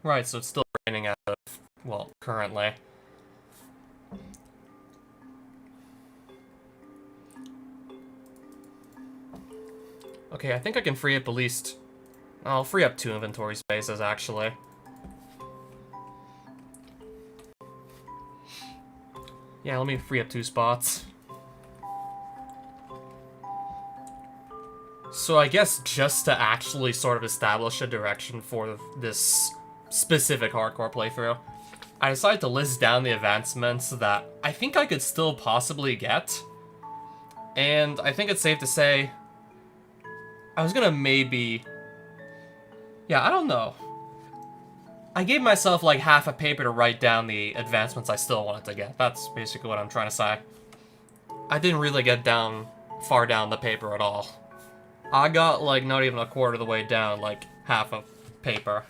Right, so it's still raining out of, well, currently. Okay, I think I can free up at least... I'll free up 2 inventory spaces, actually. Yeah, let me free up 2 spots. So I guess just to actually sort of establish a direction for this specific hardcore playthrough, I decided to list down the advancements that I think I could still possibly get. And I think it's safe to say I was gonna maybe... Yeah, I don't know. I gave myself like half a paper to write down the advancements I still wanted to get. That's basically what I'm trying to say. I didn't really get far down the paper at all. I got like not even a quarter of the way down, like half a paper.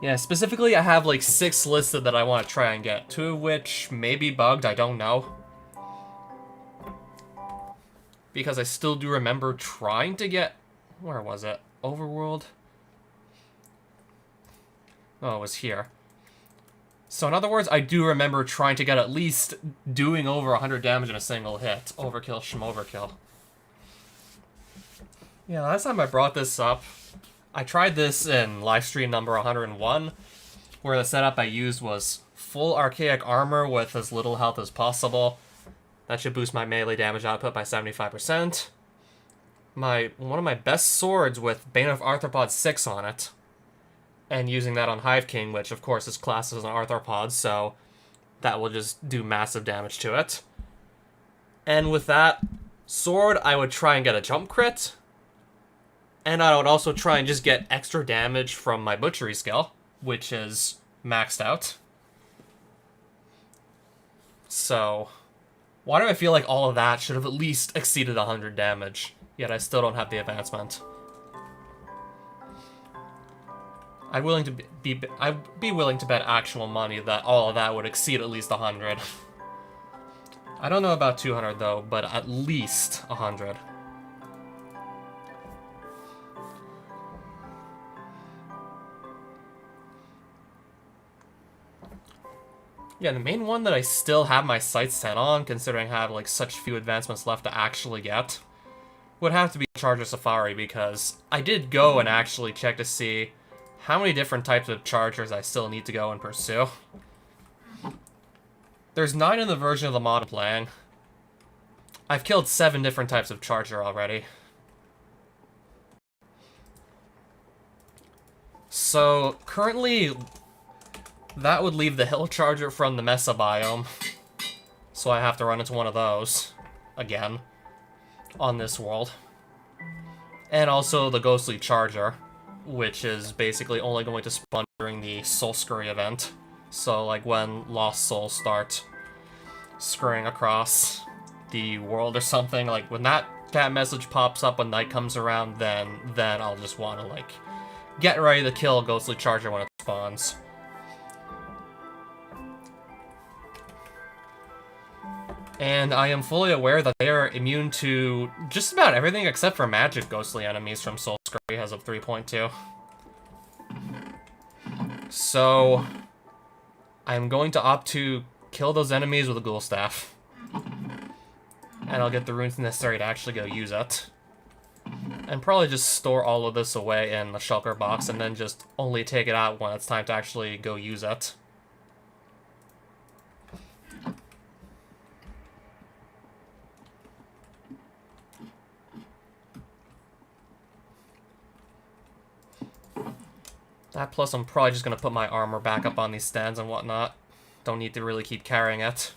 Yeah, specifically I have like 6 listed that I want to try and get, 2 of which may be bugged, I don't know. Because I still do remember trying to get... Where was it? Overworld? Oh, it was here. So in other words, I do remember trying to get at least doing over 100 damage in a single hit. Overkill, schmoverkill. Yeah, last time I brought this up, I tried this in livestream number 101, where the setup I used was full archaic armor with as little health as possible. That should boost my melee damage output by 75%. One of my best swords with Bane of Arthropod 6 on it. And using that on Hive King, which of course is classed as an Arthropod, so that will just do massive damage to it. And with that sword, I would try and get a jump crit. And I would also try and just get extra damage from my butchery skill, which is maxed out. So, why do I feel like all of that should have at least exceeded 100 damage, yet I still don't have the advancement? I'd be willing to bet actual money that all of that would exceed at least 100. I don't know about 200 though, but at least 100. Yeah, the main one that I still have my sights set on, considering I have like such few advancements left to actually get, would have to be Charger Safari, because I did go and actually check to see how many different types of chargers I still need to go and pursue. There's 9 in the version of the mod I'm playing. I've killed 7 different types of charger already. So, currently, that would leave the hill charger from the Mesa biome. So I have to run into one of those again on this world. And also the ghostly charger, which is basically only going to spawn during the Soul Scurry event. So like when Lost Souls start scurrying across the world or something, like when that message pops up when night comes around, then I'll just want to like get ready to kill ghostly charger when it spawns. And I am fully aware that they are immune to just about everything except for magic ghostly enemies from Soul Scurry as of 3.2. So, I'm going to opt to kill those enemies with a ghoul staff. And I'll get the runes necessary to actually go use it. And probably just store all of this away in the shulker box and then just only take it out when it's time to actually go use it. That plus I'm probably just going to put my armor back up on these stands and whatnot. Don't need to really keep carrying it.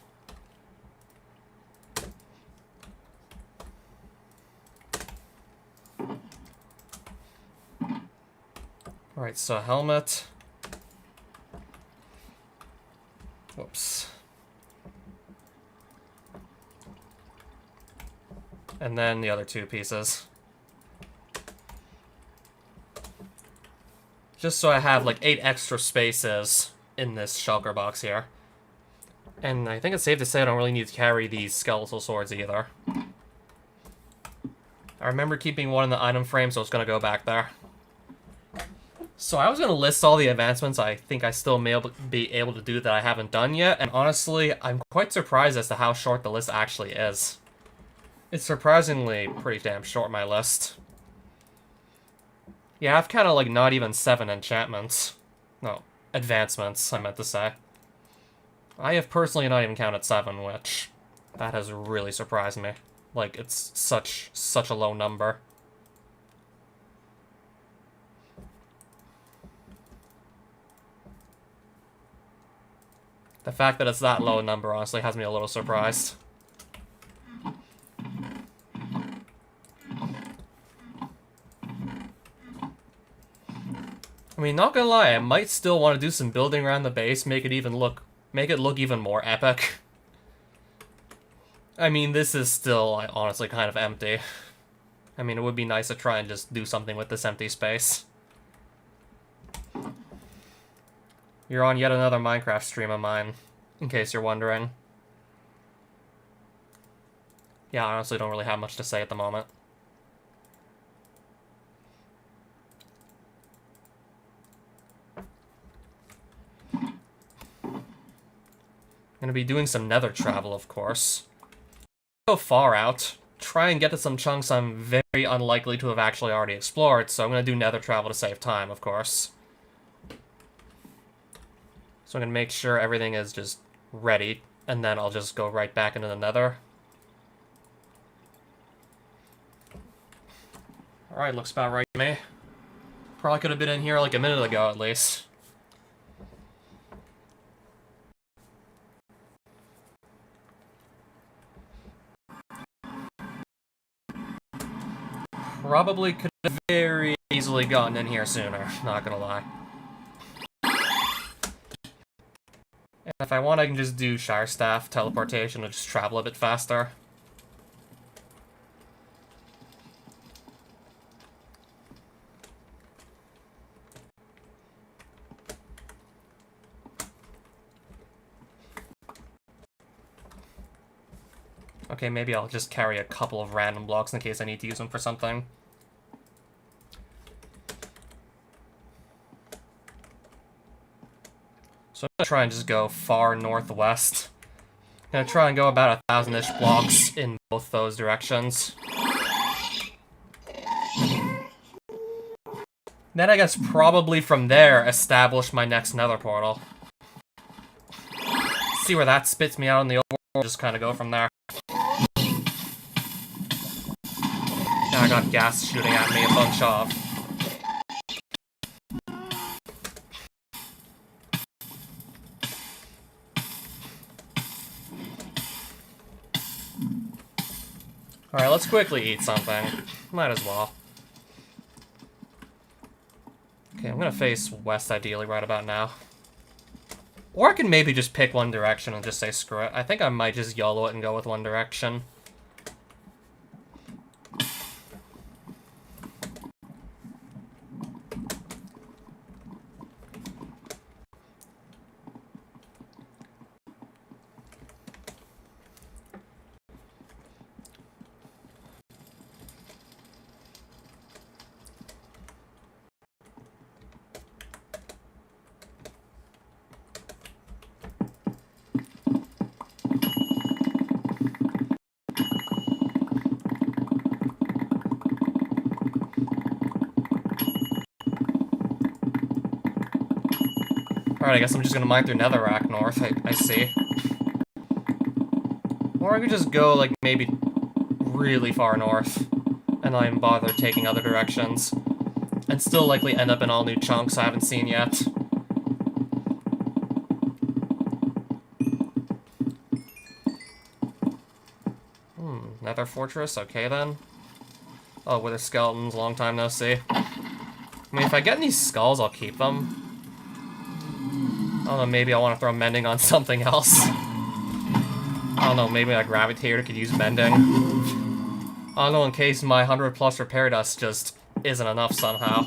Alright, so helmet. Whoops. And then the other 2 pieces. Just so I have like 8 extra spaces in this shulker box here. And I think it's safe to say I don't really need to carry these skeletal swords either. I remember keeping one in the item frame, so it's gonna go back there. So I was going to list all the advancements I think I still may be able to do that I haven't done yet, and honestly, I'm quite surprised as to how short the list actually is. It's surprisingly pretty damn short, my list. Yeah, I've kind of like not even 7 enchantments. No, advancements, I meant to say. I have personally not even counted 7, which that has really surprised me. Like, it's such a low number. The fact that it's that low a number honestly has me a little surprised. I mean, not gonna lie, I might still want to do some building around the base, make it look even more epic. I mean, this is still honestly kind of empty. I mean, it would be nice to try and just do something with this empty space. You're on yet another Minecraft stream of mine, in case you're wondering. Yeah, I honestly don't really have much to say at the moment. I'm gonna be doing some Nether Travel, of course. Go far out. Try and get to some chunks I'm very unlikely to have actually already explored, so I'm gonna do Nether Travel to save time, of course. So I'm gonna make sure everything is just ready, and then I'll just go right back into the Nether. Alright, looks about right to me. Probably could have been in here like a minute ago, at least. Probably could have very easily gotten in here sooner, not gonna lie. And if I want, I can just do Shire Staff, teleportation, and just travel a bit faster. Okay, maybe I'll just carry a couple of random blocks in case I need to use them for something. So I'm gonna try and just go far northwest. I'm gonna try and go about 1,000-ish blocks in both those directions. Then I guess probably from there establish my next nether portal. See where that spits me out in the overworld, just kind of go from there. Now I got gas shooting at me a bunch of. Alright, let's quickly eat something. Might as well. Okay, I'm gonna face west ideally right about now. Or I can maybe just pick one direction and just say screw it. I think I might just YOLO it and go with one direction. Alright, I guess I'm just gonna mine through Netherrack north, I see. Or I could just go, like, maybe really far north, and not even bother taking other directions, and still likely end up in all new chunks I haven't seen yet. Nether Fortress, okay then. Oh, Wither Skeletons, long time no see. I mean, if I get any skulls, I'll keep them. I don't know, maybe I want to throw mending on something else. I don't know, maybe a gravitator could use mending. I don't know, in case my 100 plus repair dust just isn't enough somehow.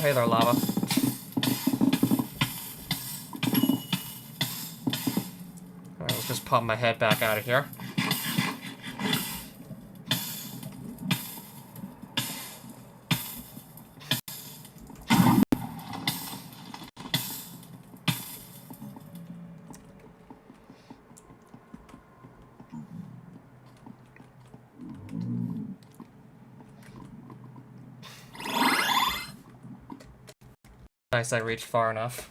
hey there, lava. Alright, let's just pop my head back out of here. Nice, I reached far enough.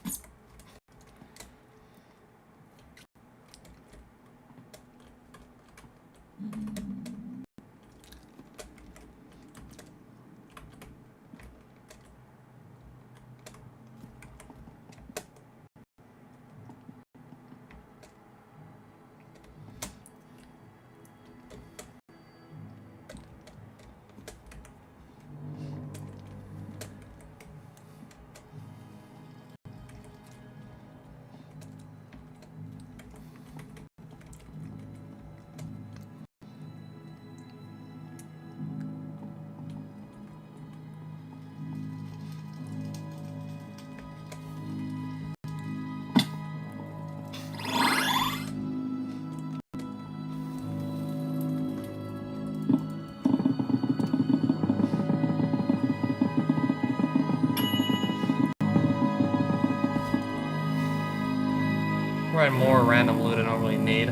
We're more random loot I don't really need.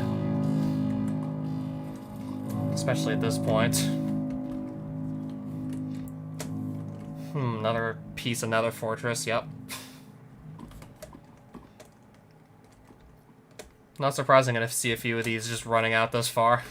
Especially at this point. Another piece of Nether Fortress, yep. Not surprising to see a few of these just running out this far.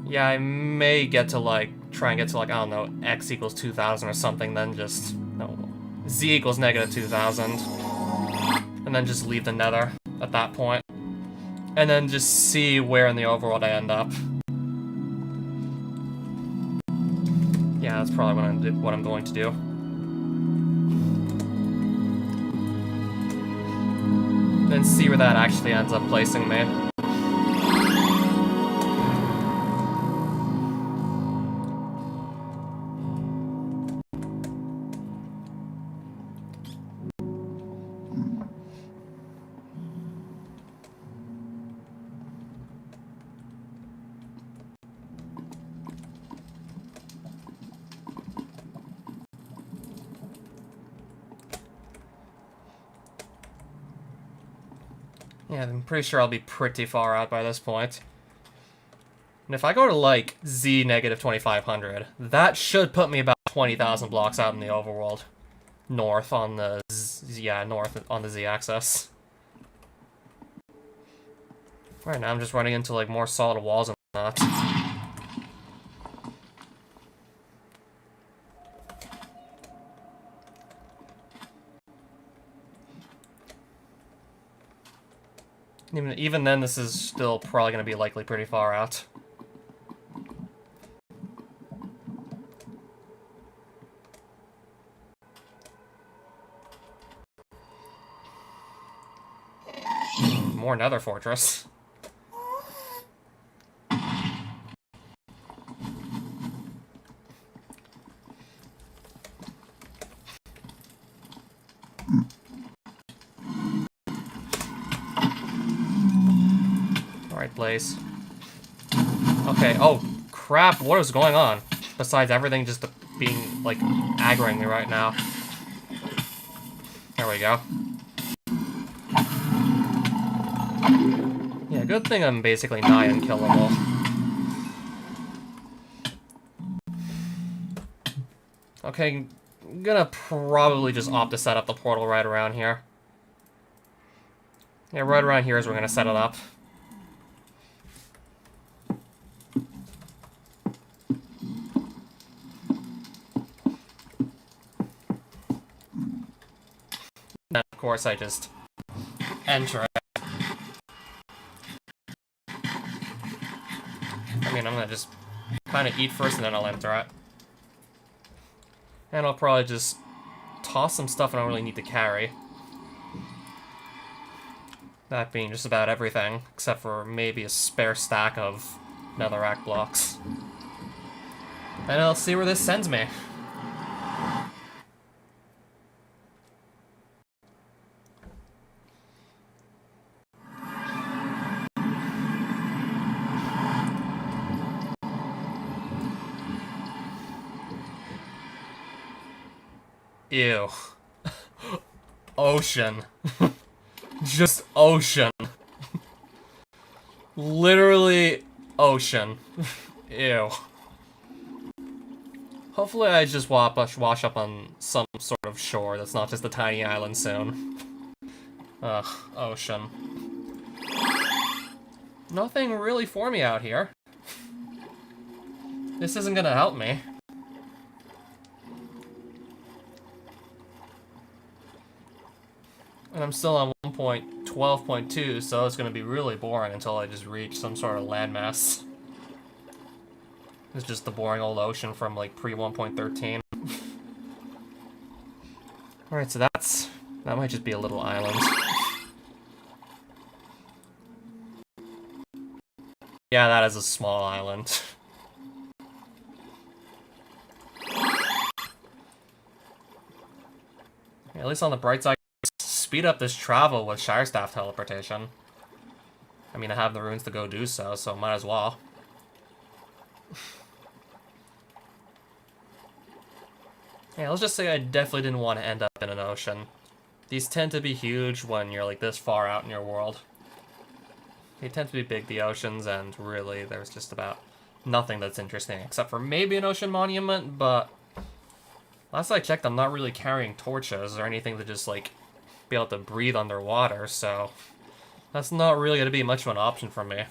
Yeah, I may get to, like, try and get to, like, I don't know, x equals 2,000 or something, then just, no, z equals negative 2,000. And then just leave the nether at that point. And then just see where in the overworld I end up. Yeah, that's probably what I'm going to do. Then see where that actually ends up placing me. Yeah, I'm pretty sure I'll be pretty far out by this point. And if I go to, like, z negative 2,500, that should put me about 20,000 blocks out in the overworld. North on the north on the z-axis. Right now I'm just running into, like, more solid walls and whatnot. Even then, this is still probably going to be likely pretty far out. More Nether Fortress. Alright, Blaze. Okay, oh, crap, what is going on? Besides everything just being, like, aggroing me right now. There we go. Yeah, good thing I'm basically nigh unkillable. Okay, I'm gonna probably just opt to set up the portal right around here. Yeah, right around here is where we're gonna set it up. course I just enter it. I mean, I'm gonna just kind of eat first and then I'll enter it. And I'll probably just toss some stuff I don't really need to carry. That being just about everything, except for maybe a spare stack of netherrack blocks. And I'll see where this sends me. Ew. Ocean. Just ocean. Literally ocean. Ew. Hopefully I just wash up on some sort of shore that's not just a tiny island soon. Ugh, ocean. Nothing really for me out here. This isn't gonna help me. And I'm still on 1.12.2, so it's gonna be really boring until I just reach some sort of landmass. It's just the boring old ocean from like pre 1.13. Alright, so that might just be a little island. Yeah, that is a small island. Yeah, at least on the bright side, speed up this travel with Shire Staff teleportation. I mean, I have the runes to go do so, so might as well. Yeah, let's just say I definitely didn't want to end up in an ocean. These tend to be huge when you're like this far out in your world. They tend to be big, the oceans, and really there's just about nothing that's interesting, except for maybe an ocean monument, but last I checked, I'm not really carrying torches or anything to just like be able to breathe underwater, so that's not really going to be much of an option for me.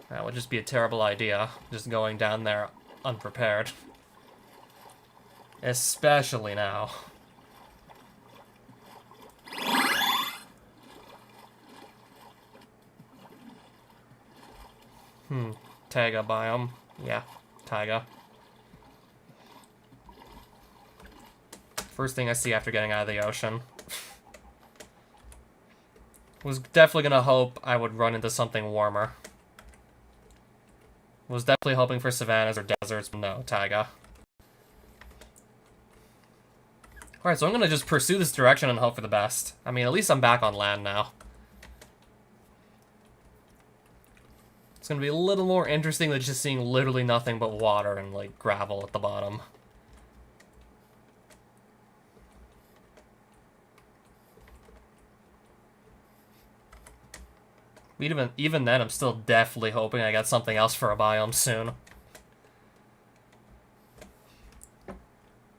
That would just be a terrible idea, just going down there unprepared. Especially now. Taiga biome. Yeah, taiga. First thing I see after getting out of the ocean. Was definitely gonna hope I would run into something warmer. Was definitely hoping for savannas or deserts, but no, taiga. Alright, so I'm gonna just pursue this direction and hope for the best. I mean, at least I'm back on land now. It's gonna be a little more interesting than just seeing literally nothing but water and, like, gravel at the bottom. Even then, I'm still definitely hoping I get something else for a biome soon.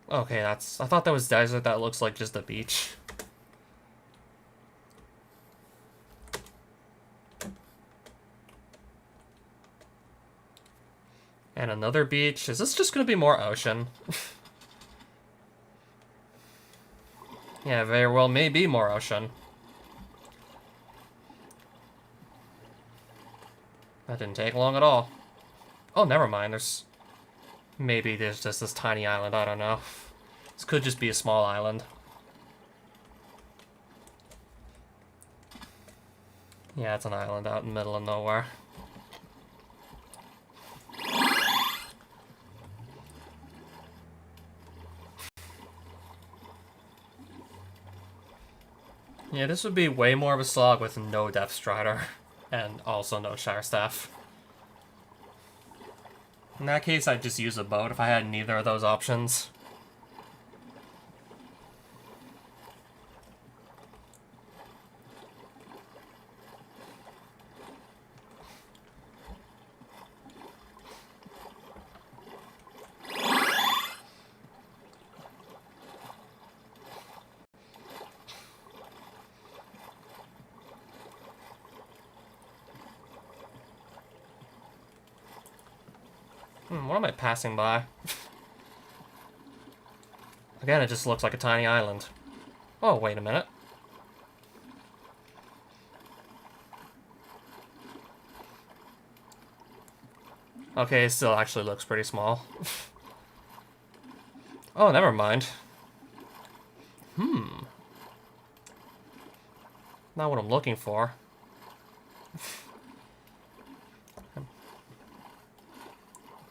Okay, I thought that was desert. That looks like just a beach. And another beach. Is this just gonna be more ocean? Yeah, very well may be more ocean. That didn't take long at all. Oh, never mind. Maybe there's just this tiny island. I don't know. This could just be a small island. Yeah, it's an island out in the middle of nowhere. Yeah, this would be way more of a slog with no Death Strider. And also no Shire Staff. In that case, I'd just use a boat if I had neither of those options. What am I passing by? Again, it just looks like a tiny island. Oh, wait a minute. Okay, it still actually looks pretty small. Oh, never mind. Not what I'm looking for.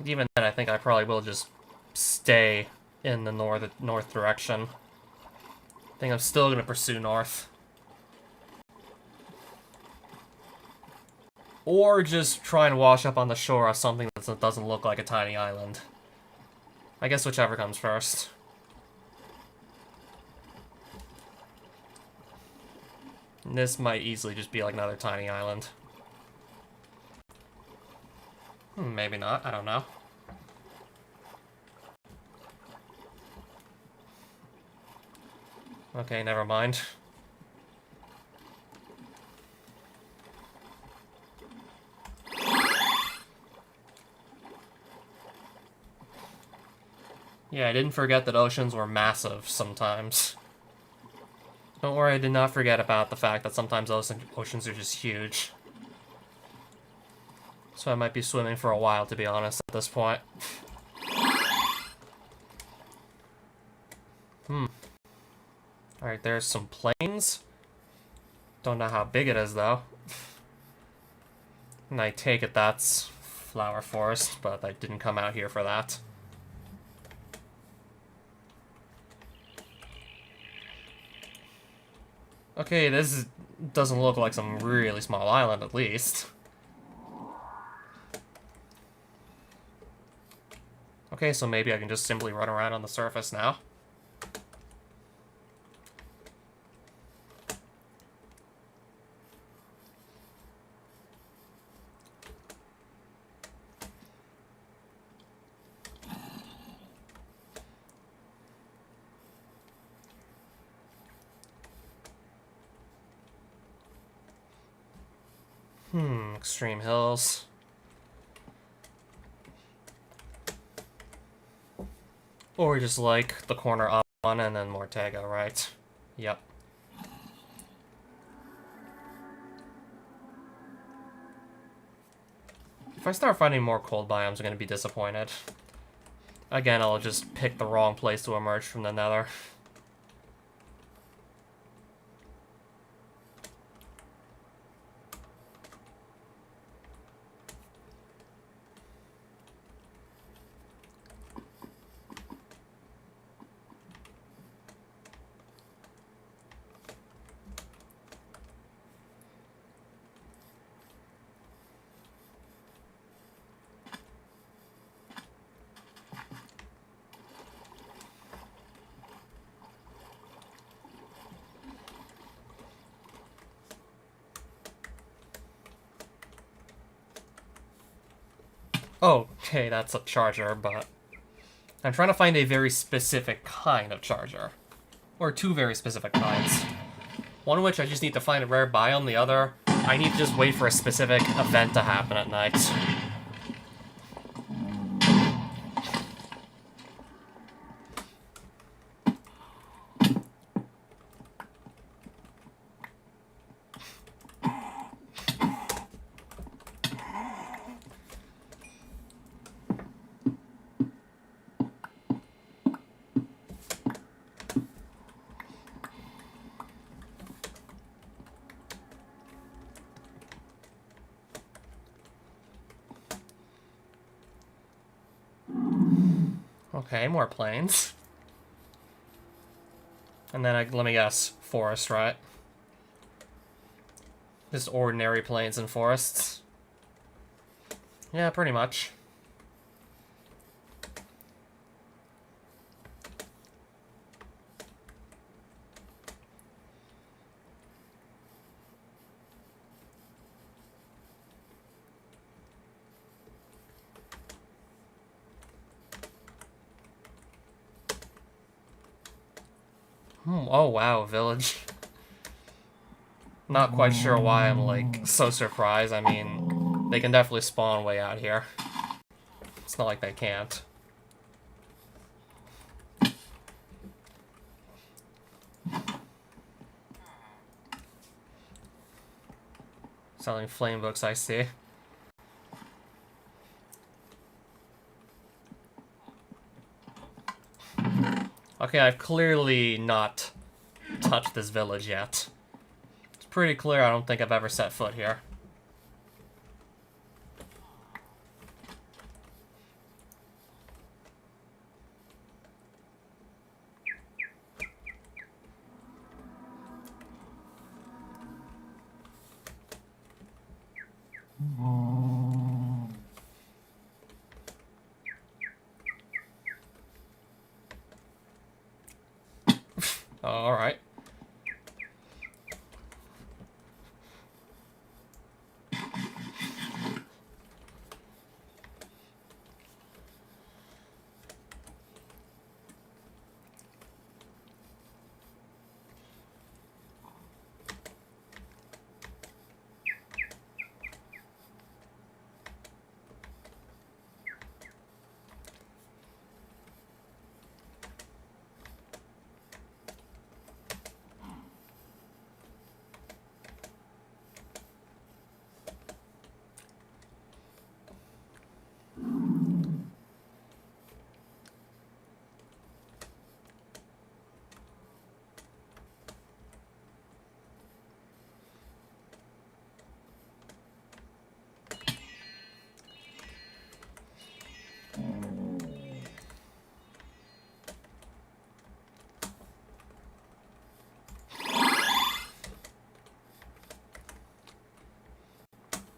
Even then, I think I probably will just stay in the north direction. I think I'm still going to pursue north. Or just try and wash up on the shore of something that doesn't look like a tiny island. I guess whichever comes first. And this might easily just be like another tiny island. Maybe not, I don't know. Okay, never mind. Yeah, I didn't forget that oceans were massive sometimes. Don't worry, I did not forget about the fact that sometimes oceans are just huge. So I might be swimming for a while, to be honest, at this point. Alright, there's some plains. Don't know how big it is, though. And I take it that's flower forest, but I didn't come out here for that. Okay, this doesn't look like some really small island, at least. Okay, so maybe I can just simply run around on the surface now. Extreme hills. Or just like the corner up one and then Mortego, right? Yep. If I start finding more cold biomes, I'm going to be disappointed. Again, I'll just pick the wrong place to emerge from the Nether. Oh, okay, that's a charger, but I'm trying to find a very specific kind of charger. Or two very specific kinds. One of which I just need to find a rare biome, the other, I need to just wait for a specific event to happen at night. Okay, more plains. And then, let me guess, forest, right? Just ordinary plains and forests. Yeah, pretty much. Oh wow, village. Not quite sure why I'm, like, so surprised. I mean, they can definitely spawn way out here. It's not like they can't. Selling flame books, I see. Okay, I've clearly not touched this village yet. It's pretty clear I don't think I've ever set foot here. Alright.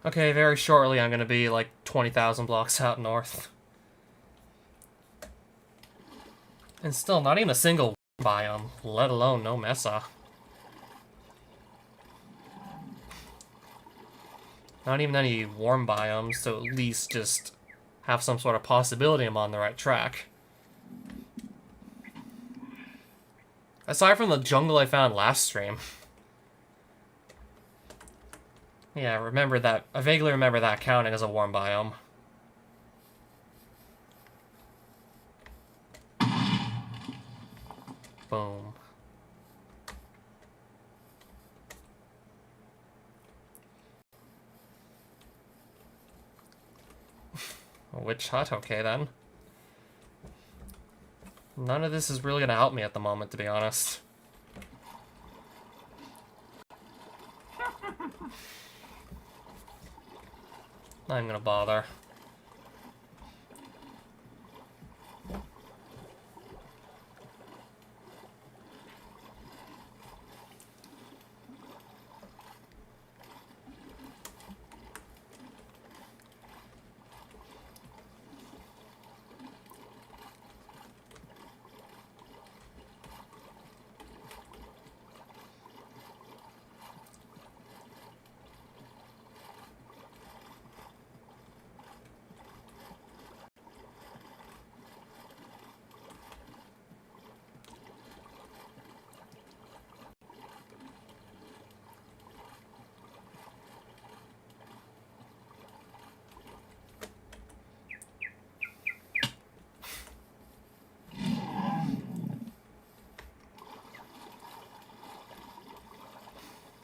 Okay, very shortly I'm gonna be like 20,000 blocks out north. And still, not even a single biome, let alone no mesa. Not even any warm biomes, to at least just have some sort of possibility I'm on the right track. Aside from the jungle I found last stream. Yeah, remember that. I vaguely remember that counting as a warm biome. Boom. A witch hut? Okay, then. None of this is really gonna help me at the moment, to be honest. Not even gonna bother.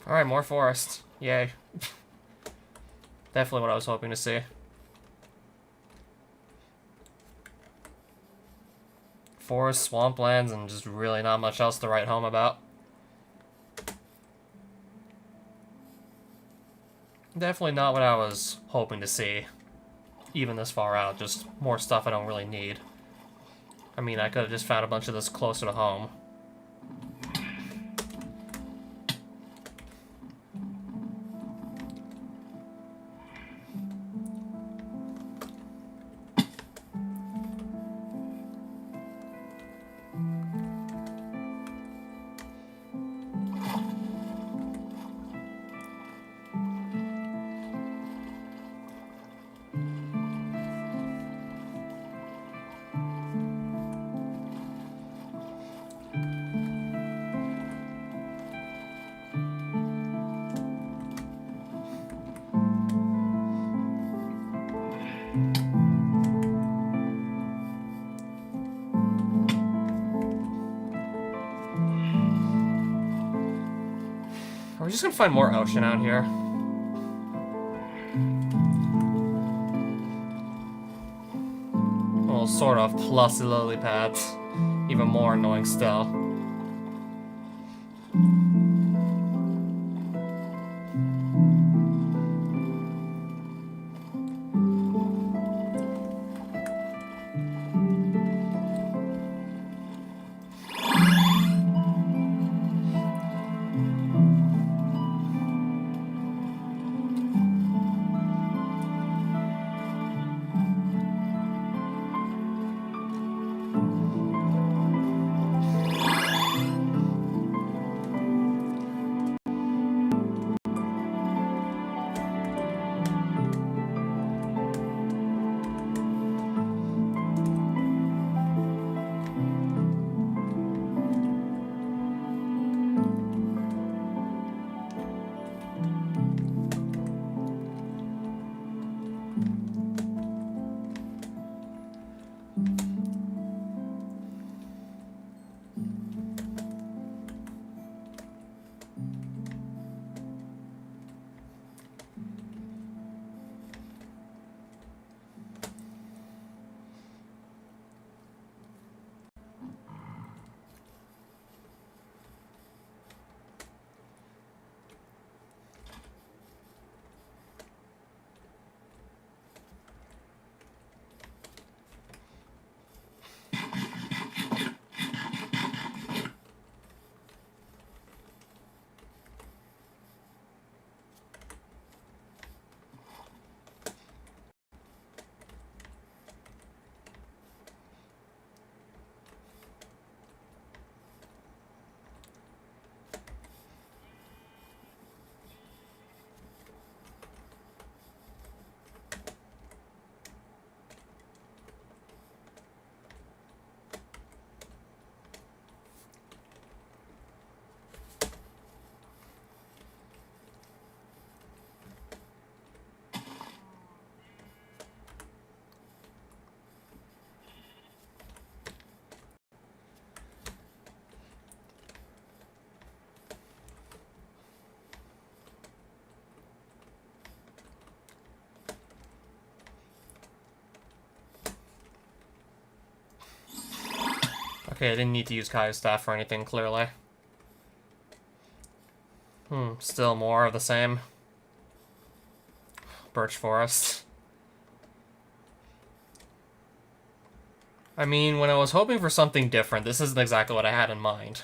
Alright, more forest. Yay. Definitely what I was hoping to see. Forest, swamplands, and just really not much else to write home about. Definitely not what I was hoping to see. Even this far out, just more stuff I don't really need. I mean, I could have just found a bunch of this closer to home. Are we just gonna find more ocean out here? sort of, plus the lily pads. Even more annoying still. Okay, I didn't need to use Kaio's staff for anything, clearly. Still more of the same. Birch forest. I mean, when I was hoping for something different, this isn't exactly what I had in mind.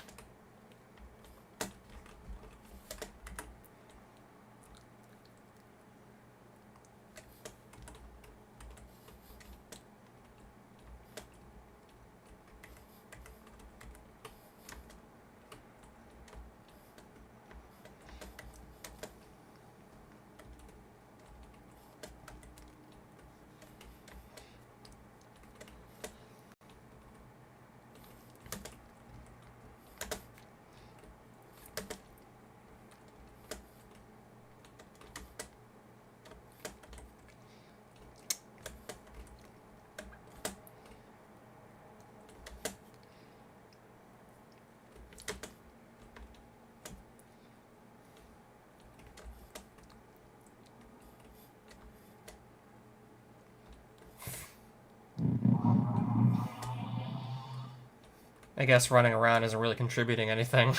I guess running around isn't really contributing anything.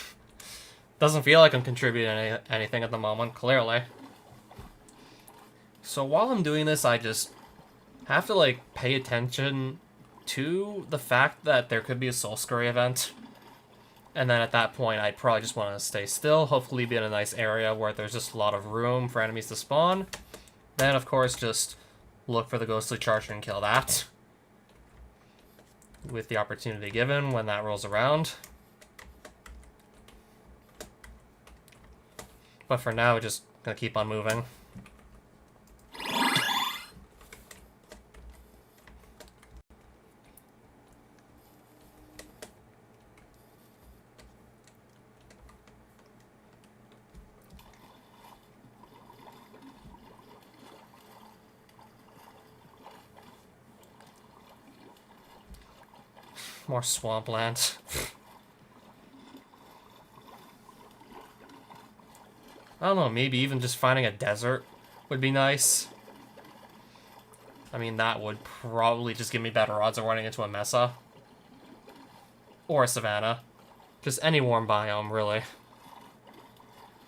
Doesn't feel like I'm contributing anything at the moment, clearly. So while I'm doing this, I just have to, like, pay attention to the fact that there could be a Soul Scurry event. And then at that point, I'd probably just want to stay still, hopefully be in a nice area where there's just a lot of room for enemies to spawn. Then, of course, just look for the Ghostly Charger and kill that. With the opportunity given when that rolls around. But for now, we're just gonna keep on moving. More swampland. I don't know, maybe even just finding a desert would be nice. I mean, that would probably just give me better odds of running into a mesa. Or a savanna. Just any warm biome, really.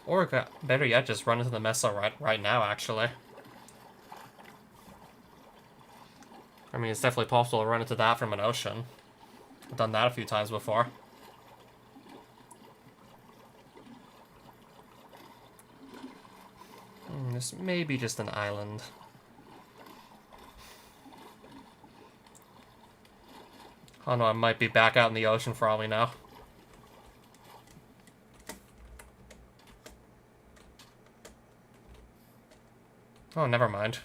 Or, better yet, just run into the mesa right now, actually. I mean, it's definitely possible to run into that from an ocean. I've done that a few times before. This may be just an island. Oh no, I might be back out in the ocean for all we know. Oh, never mind.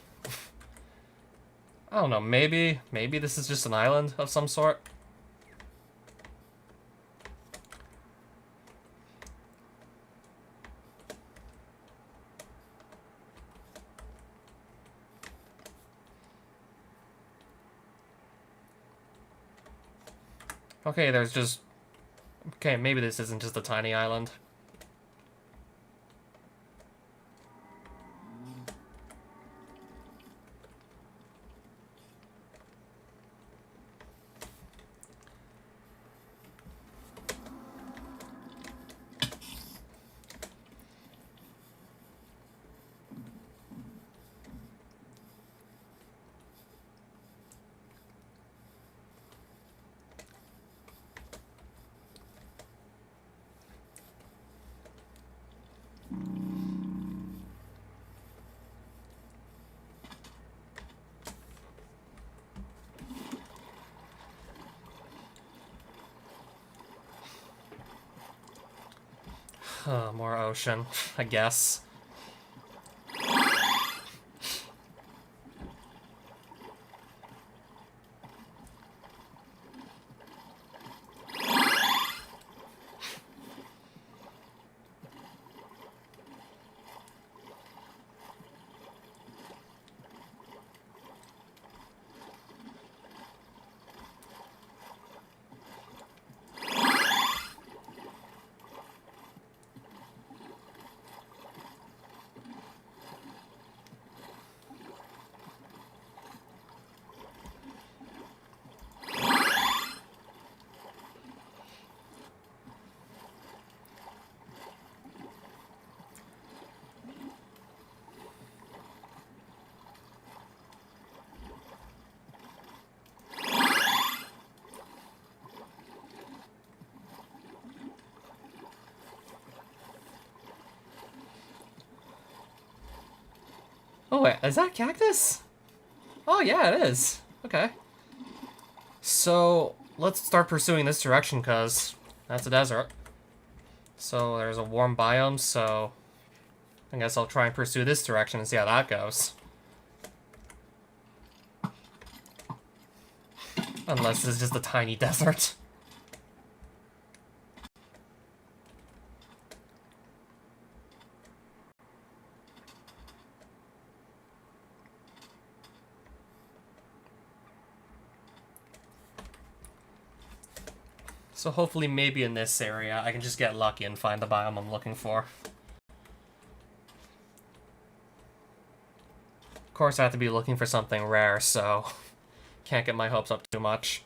I don't know, maybe this is just an island of some sort. Okay, there's just... Okay, maybe this isn't just a tiny island. More ocean, I guess. Oh wait, is that cactus? Oh yeah, it is. Okay. So, let's start pursuing this direction, because that's a desert. So, there's a warm biome, so I guess I'll try and pursue this direction and see how that goes. Unless it's just a tiny desert. So hopefully maybe in this area I can just get lucky and find the biome I'm looking for. Of course I have to be looking for something rare, so can't get my hopes up too much.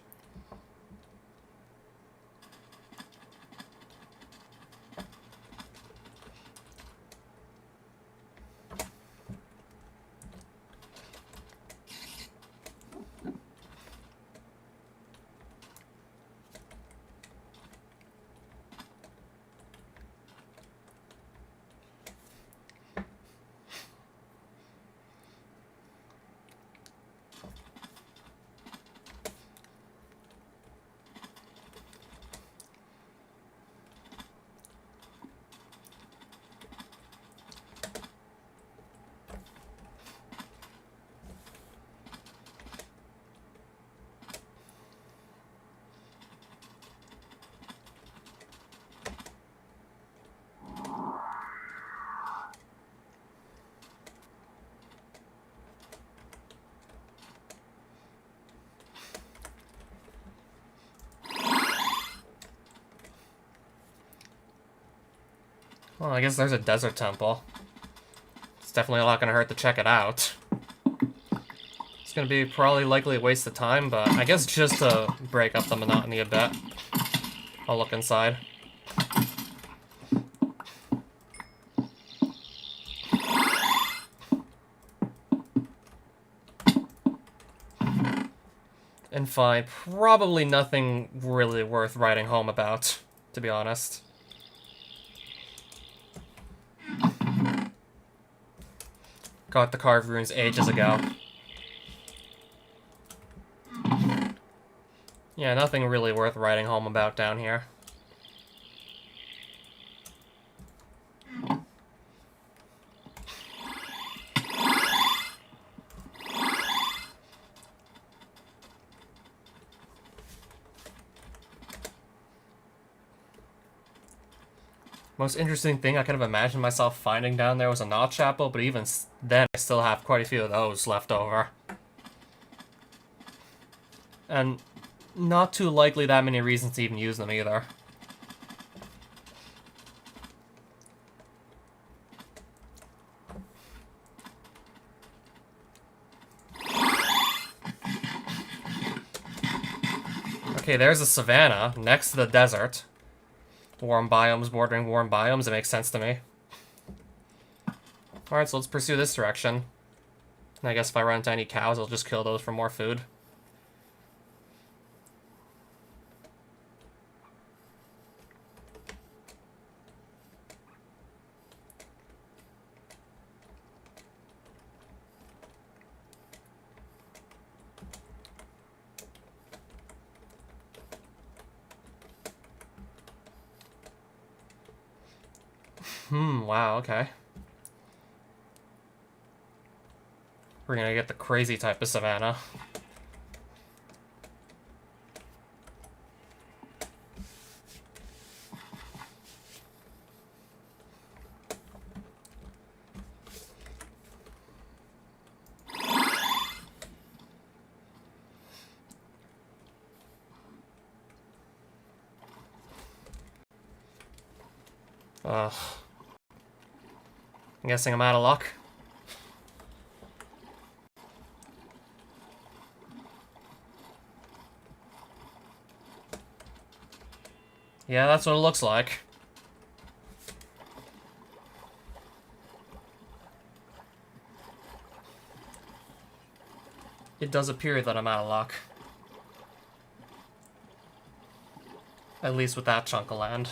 Well, I guess there's a desert temple. It's definitely not gonna hurt to check it out. It's gonna be probably likely a waste of time, but I guess just to break up the monotony a bit, I'll look inside. And find probably nothing really worth writing home about, to be honest. Got the carved runes ages ago. Yeah, nothing really worth writing home about down here. Most interesting thing I could have imagined myself finding down there was a knot chapel, but even then I still have quite a few of those left over. And not too likely that many reasons to even use them either. Okay, there's a savanna next to the desert. Warm biomes bordering warm biomes, it makes sense to me. Alright, so let's pursue this direction. And I guess if I run into any cows, I'll just kill those for more food. Wow, okay. We're gonna get the crazy type of savanna. Ugh. I'm guessing I'm out of luck. Yeah, that's what it looks like. It does appear that I'm out of luck. At least with that chunk of land.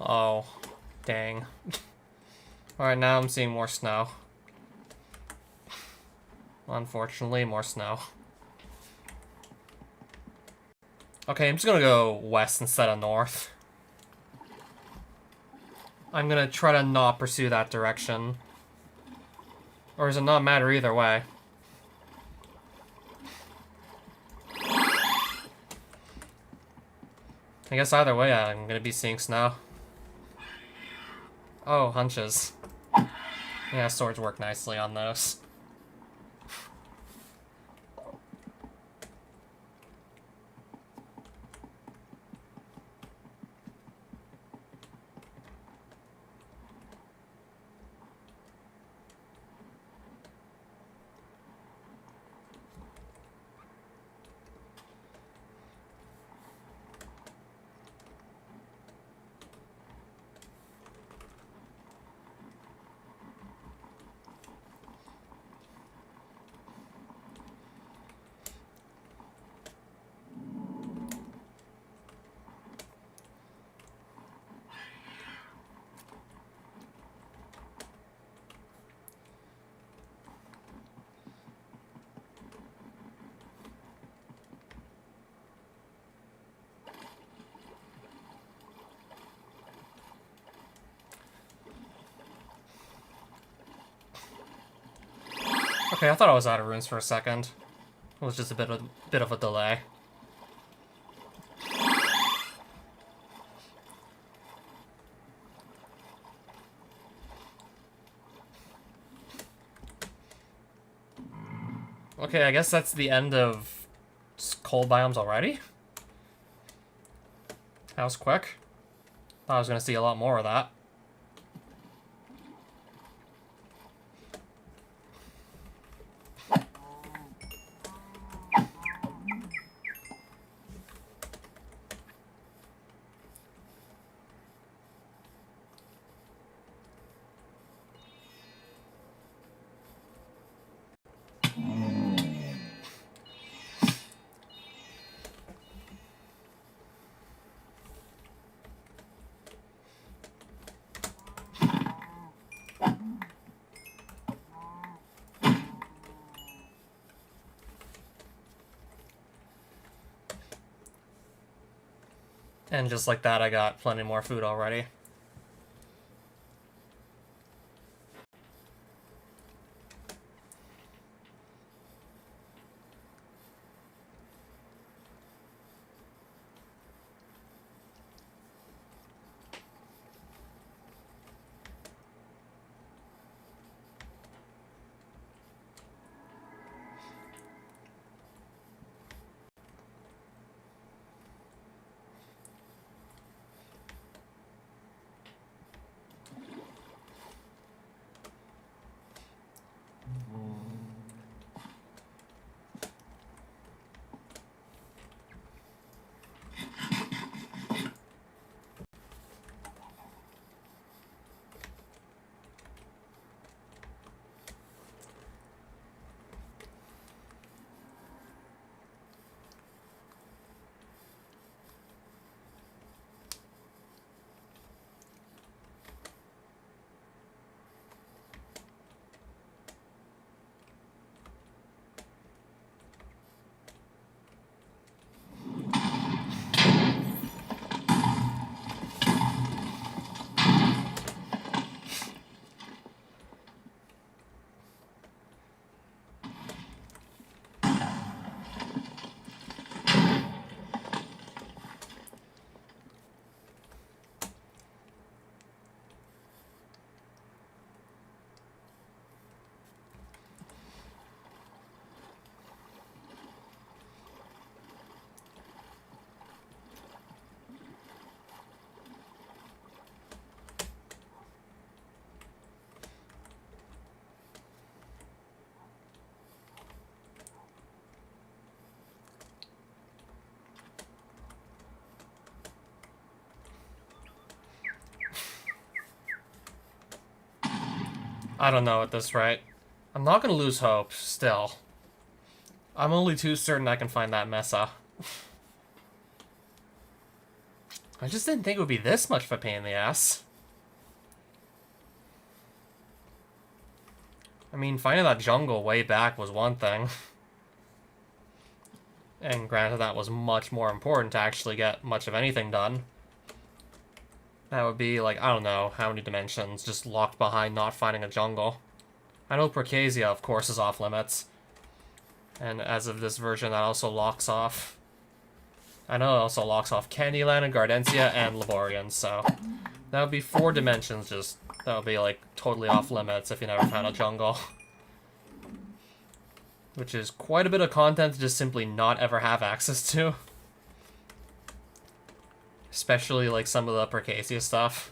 Oh, dang. Alright, now I'm seeing more snow. Unfortunately, more snow. Okay, I'm just gonna go west instead of north. I'm gonna try to not pursue that direction. Or does it not matter either way? I guess either way, I'm gonna be seeing snow. Oh, hunches. Yeah, swords work nicely on those. Okay, I thought I was out of runes for a second. It was just a bit of a delay. Okay, I guess that's the end of cold biomes already? That was quick. Thought I was gonna see a lot more of that. And just like that, I got plenty more food already. I don't know at this rate. I'm not gonna lose hope, still. I'm only too certain I can find that Mesa. I just didn't think it would be this much of a pain in the ass. I mean, finding that jungle way back was one thing. And granted, that was much more important to actually get much of anything done. That would be, like, I don't know how many dimensions just locked behind not finding a jungle. I know Percasia, of course, is off limits. And as of this version, that also locks off... I know it also locks off Candyland and Gardensia and Laborian, so... That would be 4 dimensions just... That would be, like, totally off limits if you never found a jungle. Which is quite a bit of content to just simply not ever have access to. Especially, like, some of the Percasia stuff.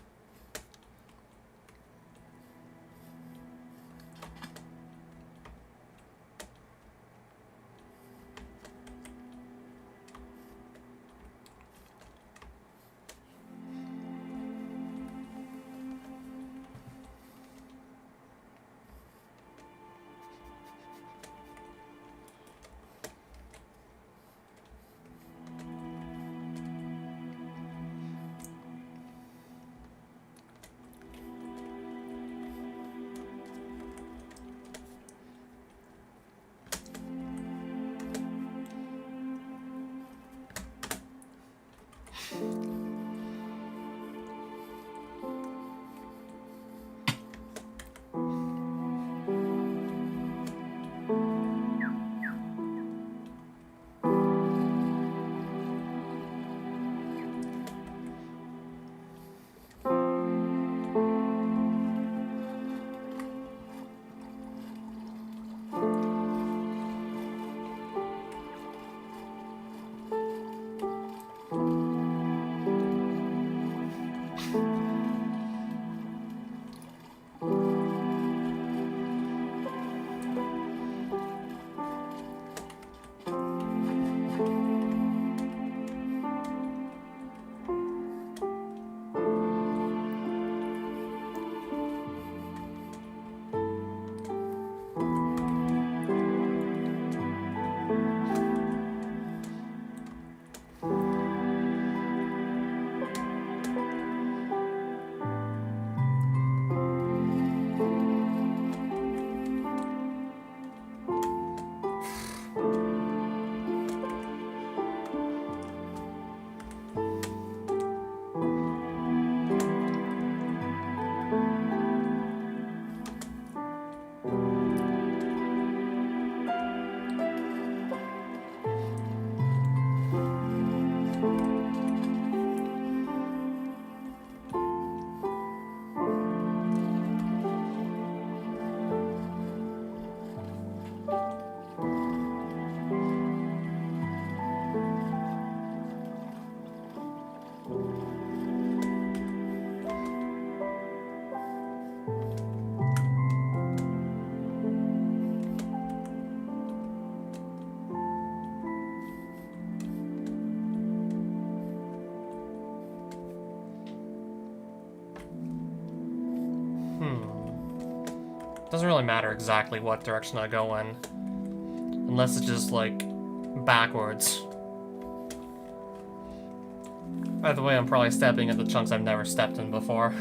Doesn't really matter exactly what direction I go in. Unless it's just, like, backwards. By the way, I'm probably stepping into chunks I've never stepped in before.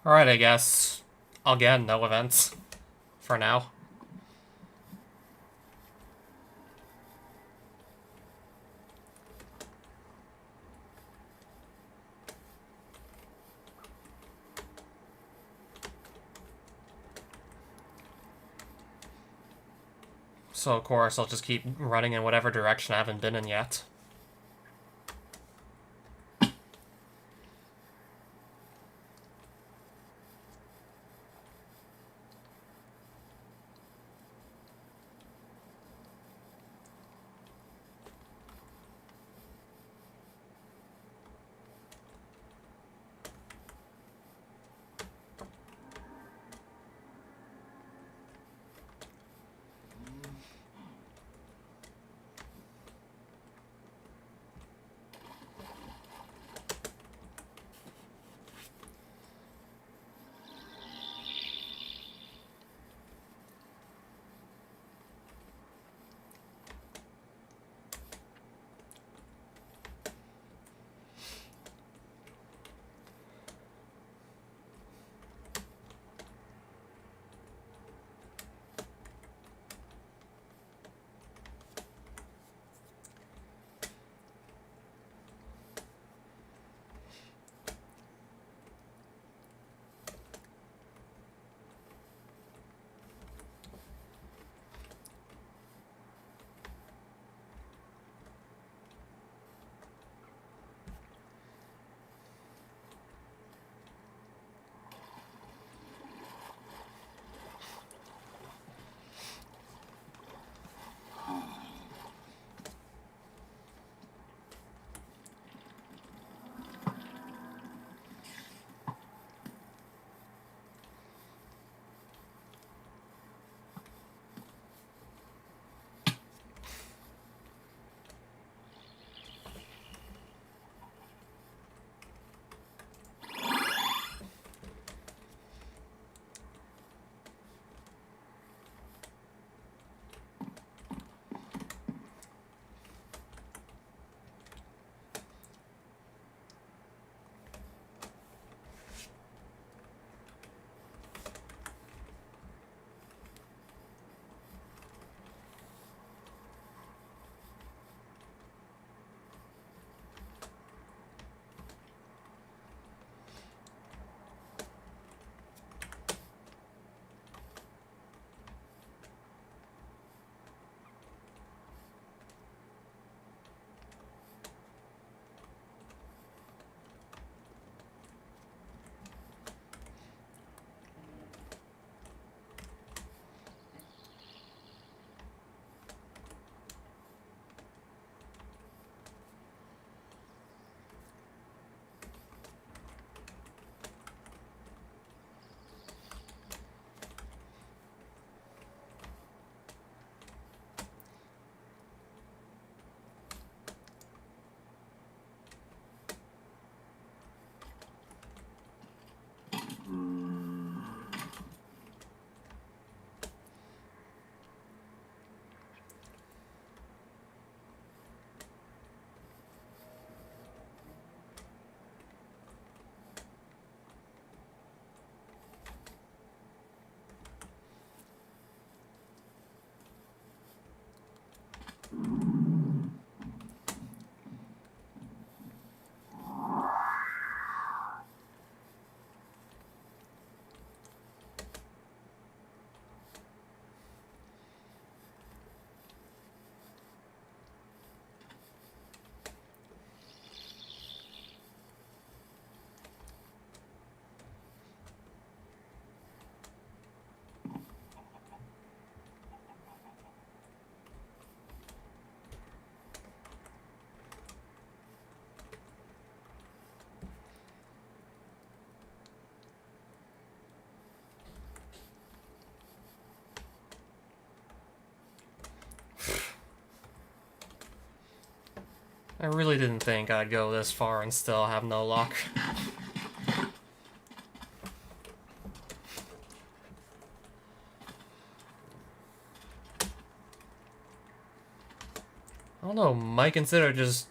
Alright, I guess. Again, no events. For now. So, of course, I'll just keep running in whatever direction I haven't been in yet. really didn't think I'd go this far and still have no luck. I don't know, might consider just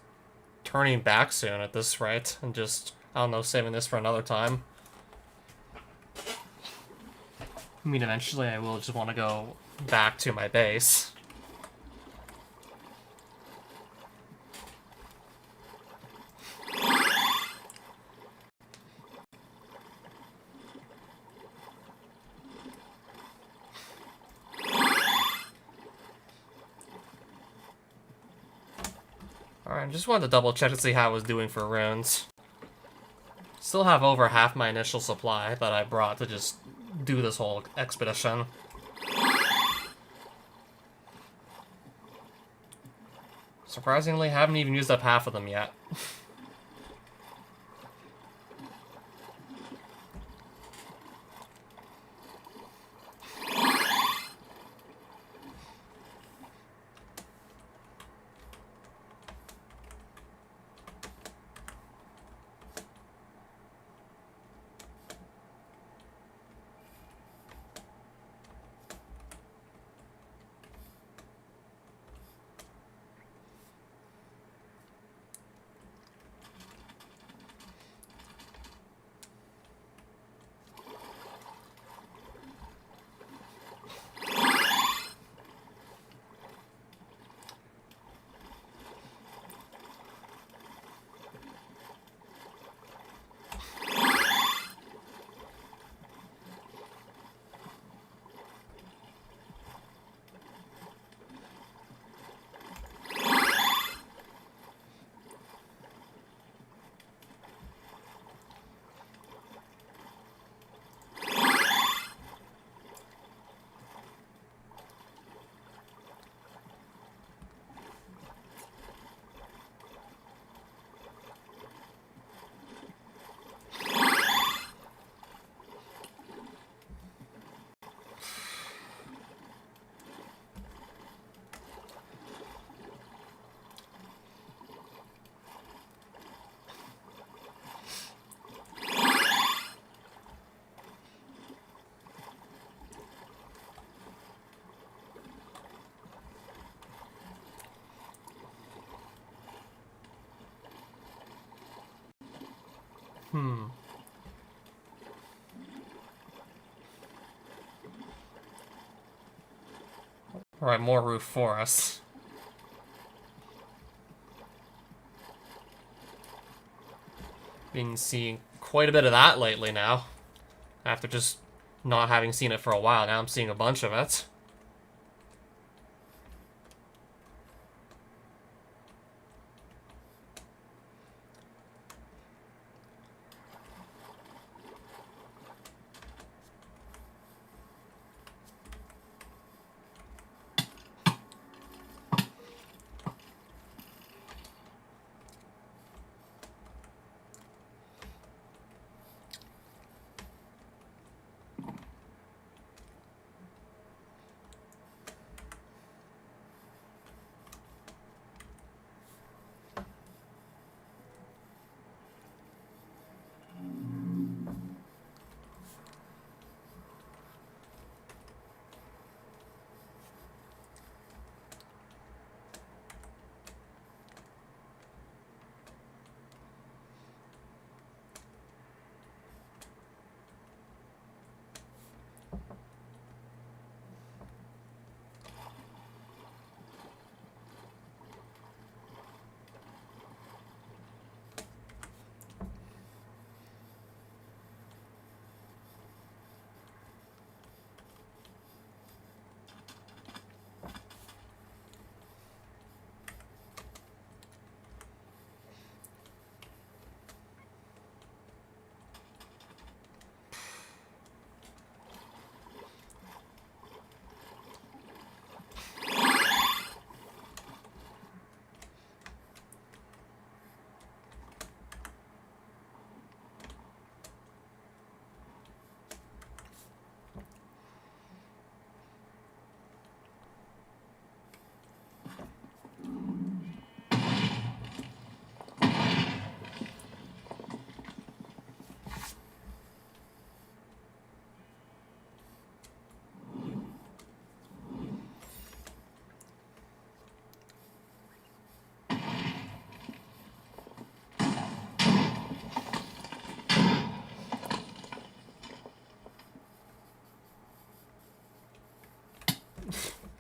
turning back soon at this rate and just, I don't know, saving this for another time. I mean, eventually I will just want to go back to my base. Alright, just wanted to double check to see how I was doing for runes. Still have over half my initial supply that I brought to just do this whole expedition. Surprisingly, haven't even used up half of them yet. Alright, more roof forests. Been seeing quite a bit of that lately now. After just not having seen it for a while, now I'm seeing a bunch of it.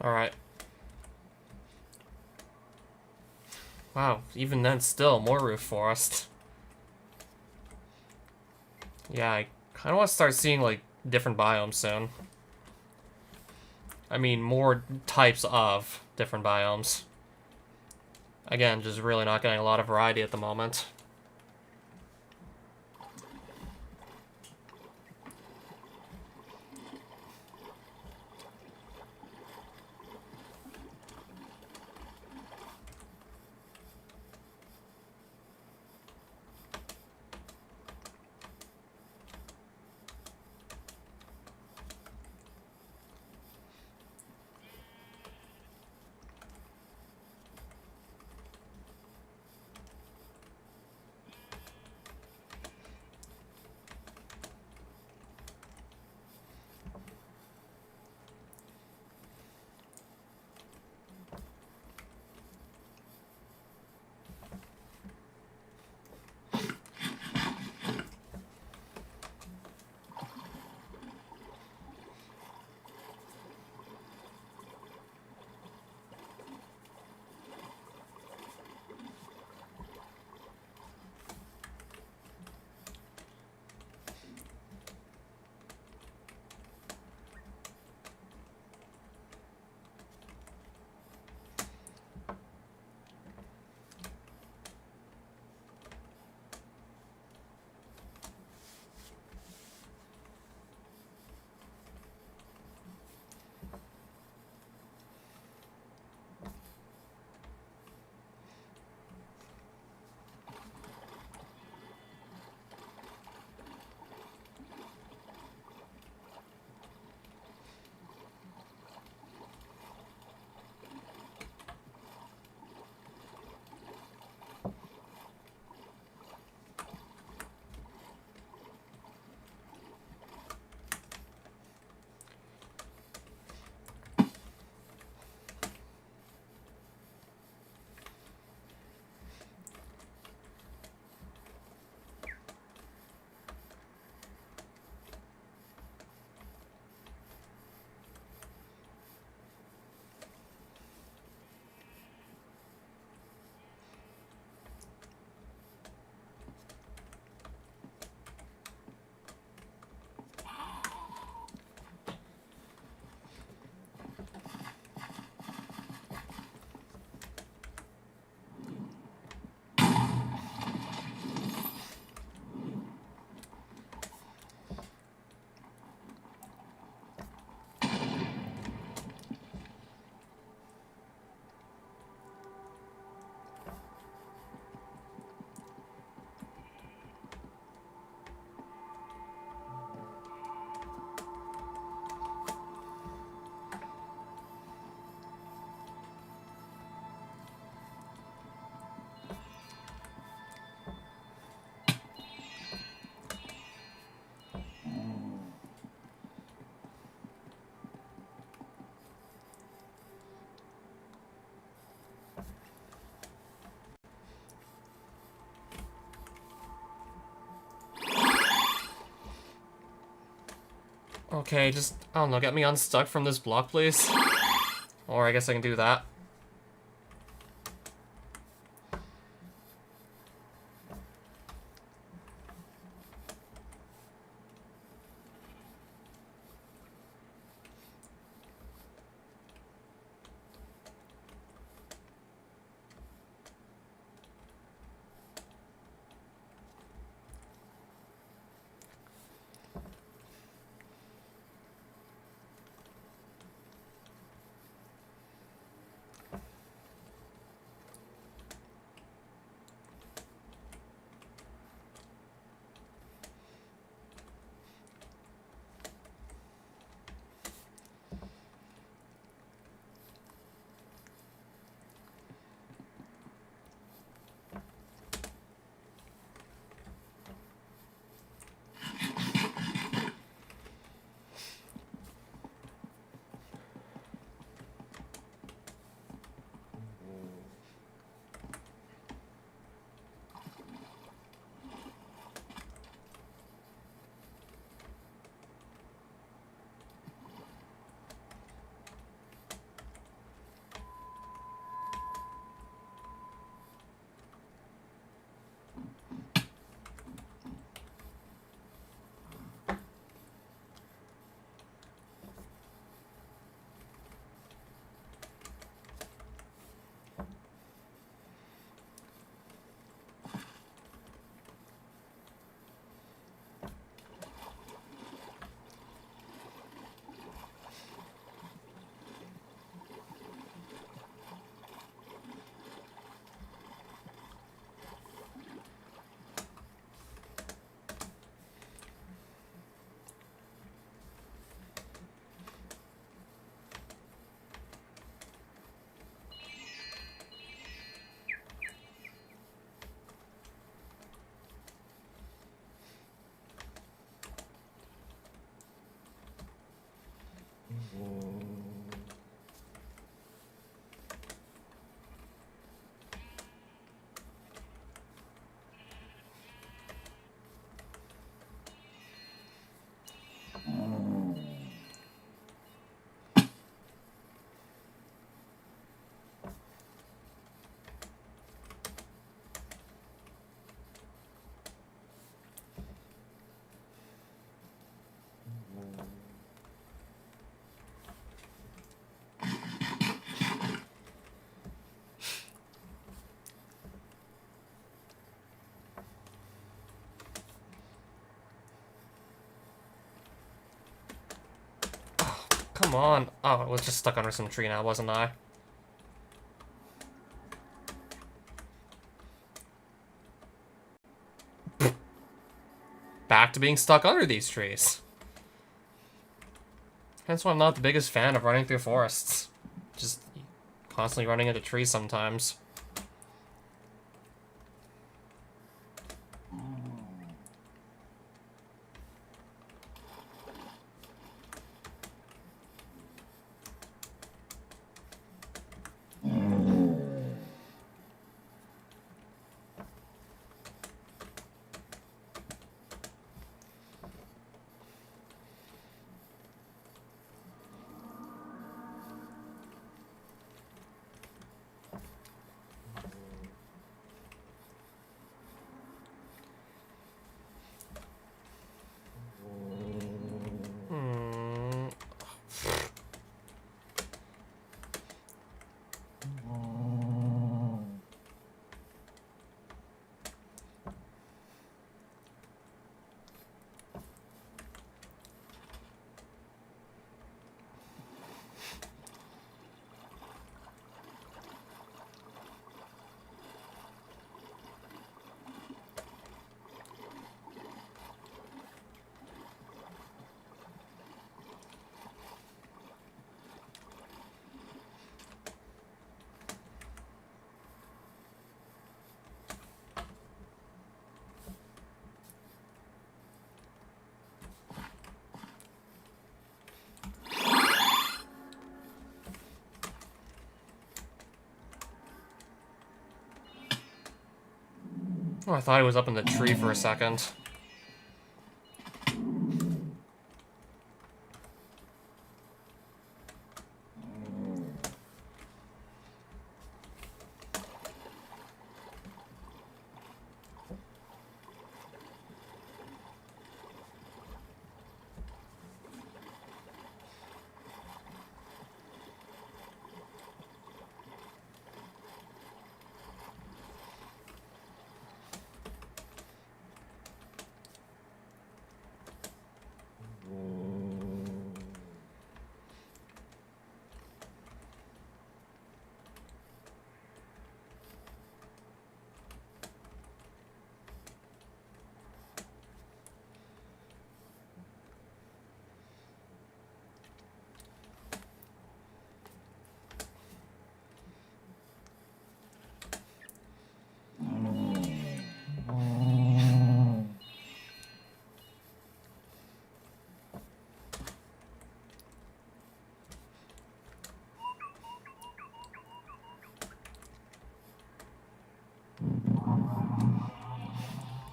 Alright. Wow, even then still, more roof forest. Yeah, I kind of want to start seeing, like, different biomes soon. I mean, more types of different biomes. Again, just really not getting a lot of variety at the moment. Okay, just, I don't know, get me unstuck from this block, please. Or I guess I can do that. Come on. Oh, I was just stuck under some tree now, wasn't I? Back to being stuck under these trees. Hence why I'm not the biggest fan of running through forests. Just constantly running into trees sometimes. Oh, I thought he was up in the tree for a second.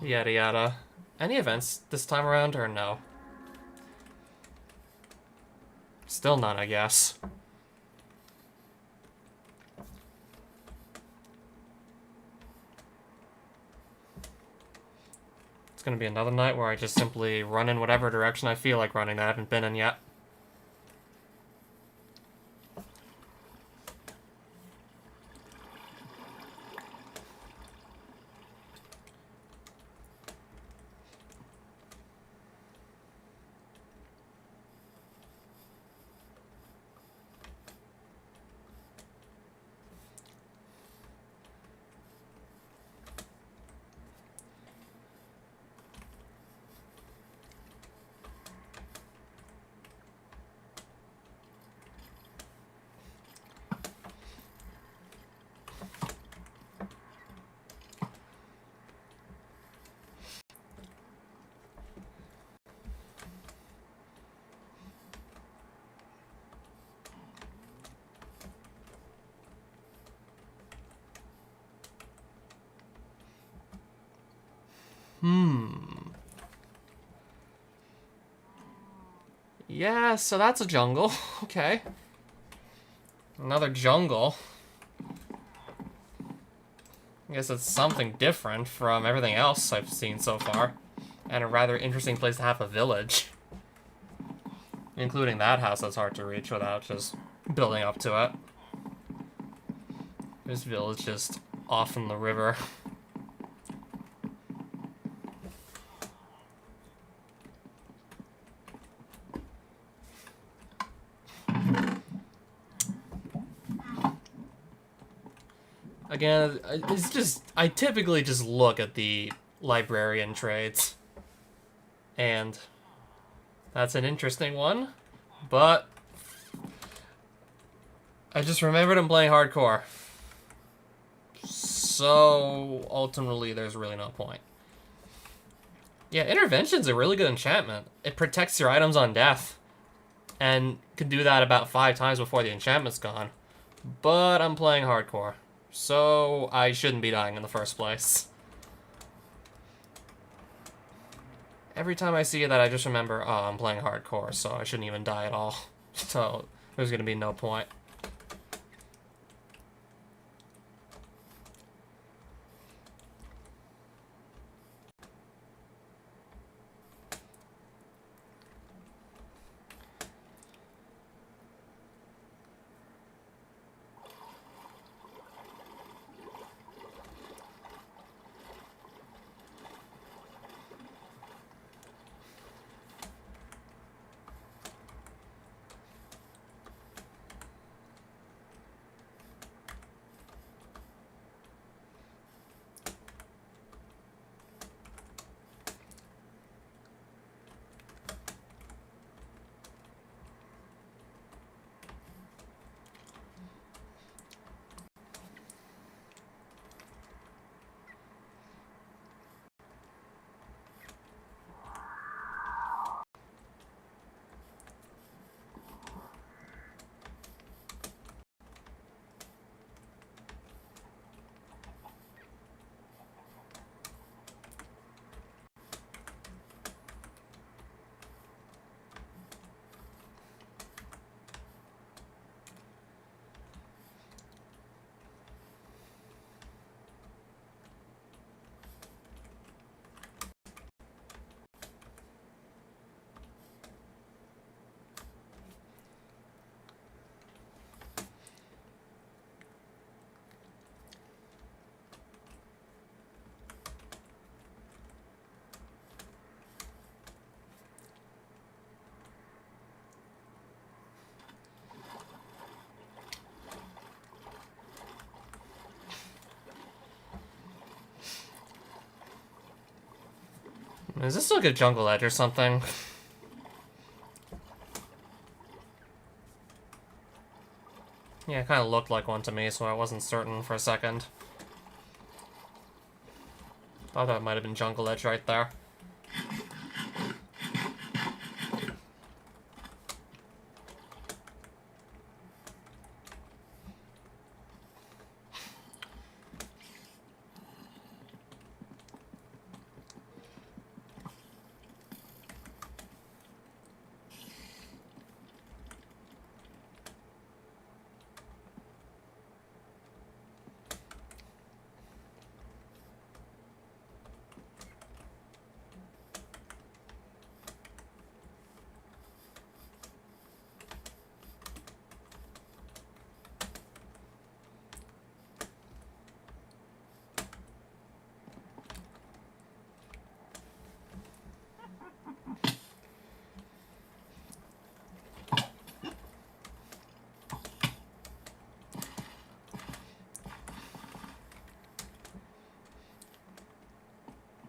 Yada yada. Any events this time around, or no? Still none, I guess. It's gonna be another night where I just simply run in whatever direction I feel like running that I haven't been in yet. Yeah, so that's a jungle. Okay. Another jungle. I guess it's something different from everything else I've seen so far. And a rather interesting place to have a village. Including that house that's hard to reach without just building up to it. This village just off in the river. Again, it's just, I typically just look at the librarian trades. And that's an interesting one. But I just remembered I'm playing hardcore. So ultimately there's really no point. Yeah, Intervention's a really good enchantment. It protects your items on death. And can do that about 5 times before the enchantment's gone. But I'm playing hardcore. So I shouldn't be dying in the first place. Every time I see that, I just remember, oh, I'm playing hardcore, so I shouldn't even die at all. So there's gonna be no point. Is this like a jungle edge or something? Yeah, it kind of looked like one to me, so I wasn't certain for a second. Thought that might have been jungle edge right there.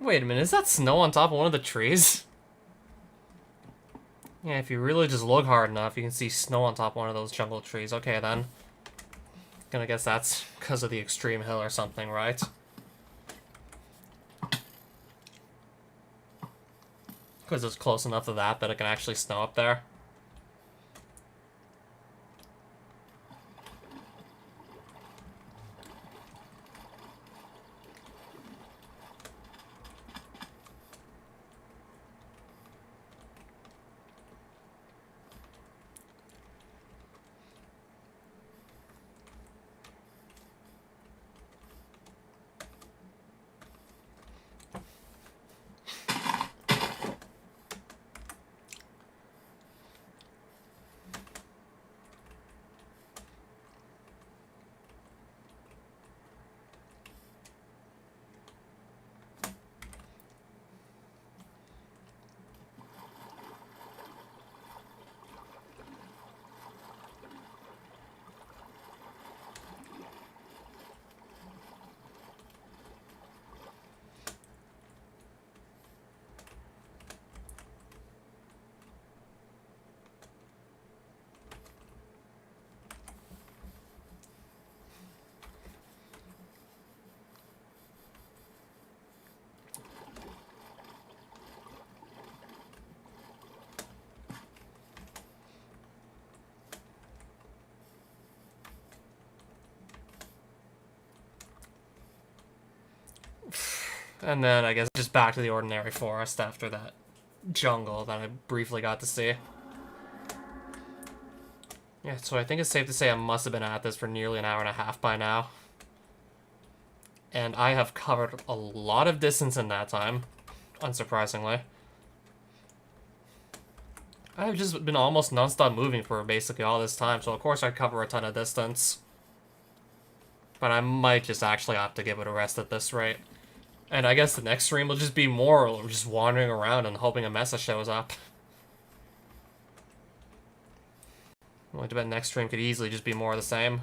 Wait a minute, is that snow on top of one of the trees? Yeah, if you really just look hard enough, you can see snow on top of one of those jungle trees. Okay, then. Gonna guess that's because of the extreme hill or something, right? Because it's close enough to that it can actually snow up there. And then I guess just back to the ordinary forest after that jungle that I briefly got to see. Yeah, so I think it's safe to say I must have been at this for nearly an hour and a half by now. And I have covered a lot of distance in that time, unsurprisingly. I've just been almost non-stop moving for basically all this time, so of course I cover a ton of distance. But I might just actually have to give it a rest at this rate. And I guess the next stream will just be more just wandering around and hoping a mesa shows up. I bet next stream could easily just be more of the same.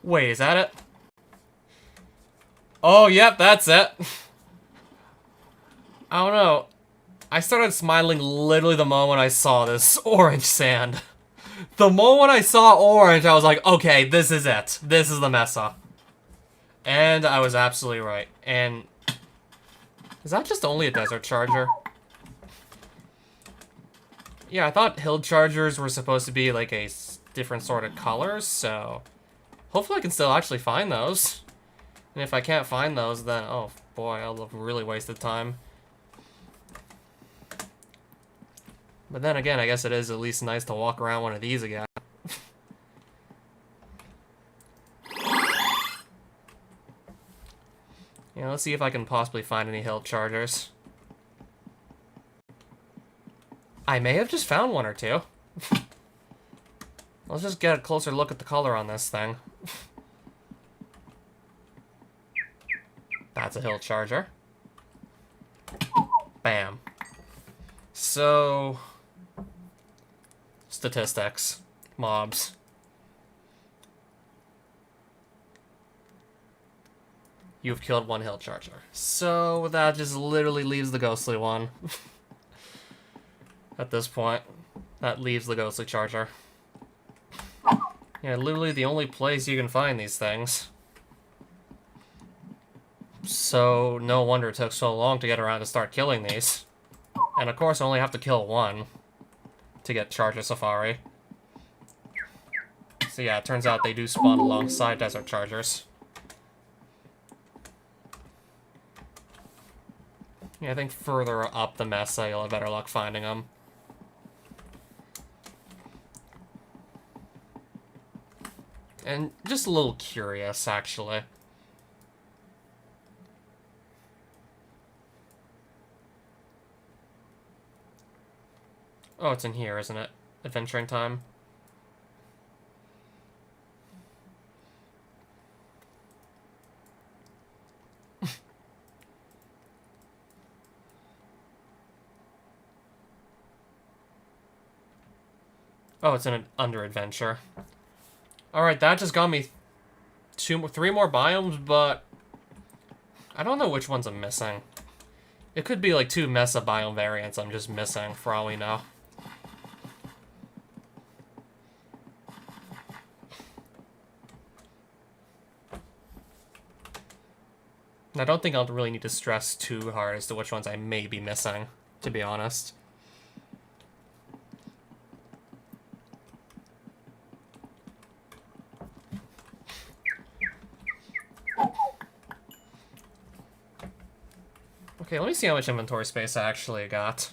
Wait, is that it? Oh, yep, that's it. I don't know. I started smiling literally the moment I saw this orange sand. The moment I saw orange, I was like, okay, this is it. This is the mesa. And I was absolutely right. And is that just only a desert charger? Yeah, I thought hill chargers were supposed to be like a different sort of colors, so hopefully I can still actually find those. And if I can't find those, then oh boy, I'll have really wasted time. But then again, I guess it is at least nice to walk around one of these again. Yeah, let's see if I can possibly find any hill chargers. I may have just found one or two. Let's just get a closer look at the color on this thing. That's a hill charger. Bam. So, statistics. Mobs. You've killed one hill charger. So that just literally leaves the ghostly one. At this point, that leaves the ghostly charger. Yeah, literally the only place you can find these things. So no wonder it took so long to get around to start killing these. And of course I only have to kill one to get Charger Safari. So yeah, it turns out they do spawn alongside desert chargers. Yeah, I think further up the mesa, you'll have better luck finding them. And just a little curious, actually. Oh, it's in here, isn't it? Adventuring time. Oh, it's in an under adventure. Alright, that just got me three more biomes, but I don't know which ones I'm missing. It could be like 2 mesa biome variants I'm just missing, for all we know. I don't think I'll really need to stress too hard as to which ones I may be missing, to be honest. Okay, let me see how much inventory space I actually got.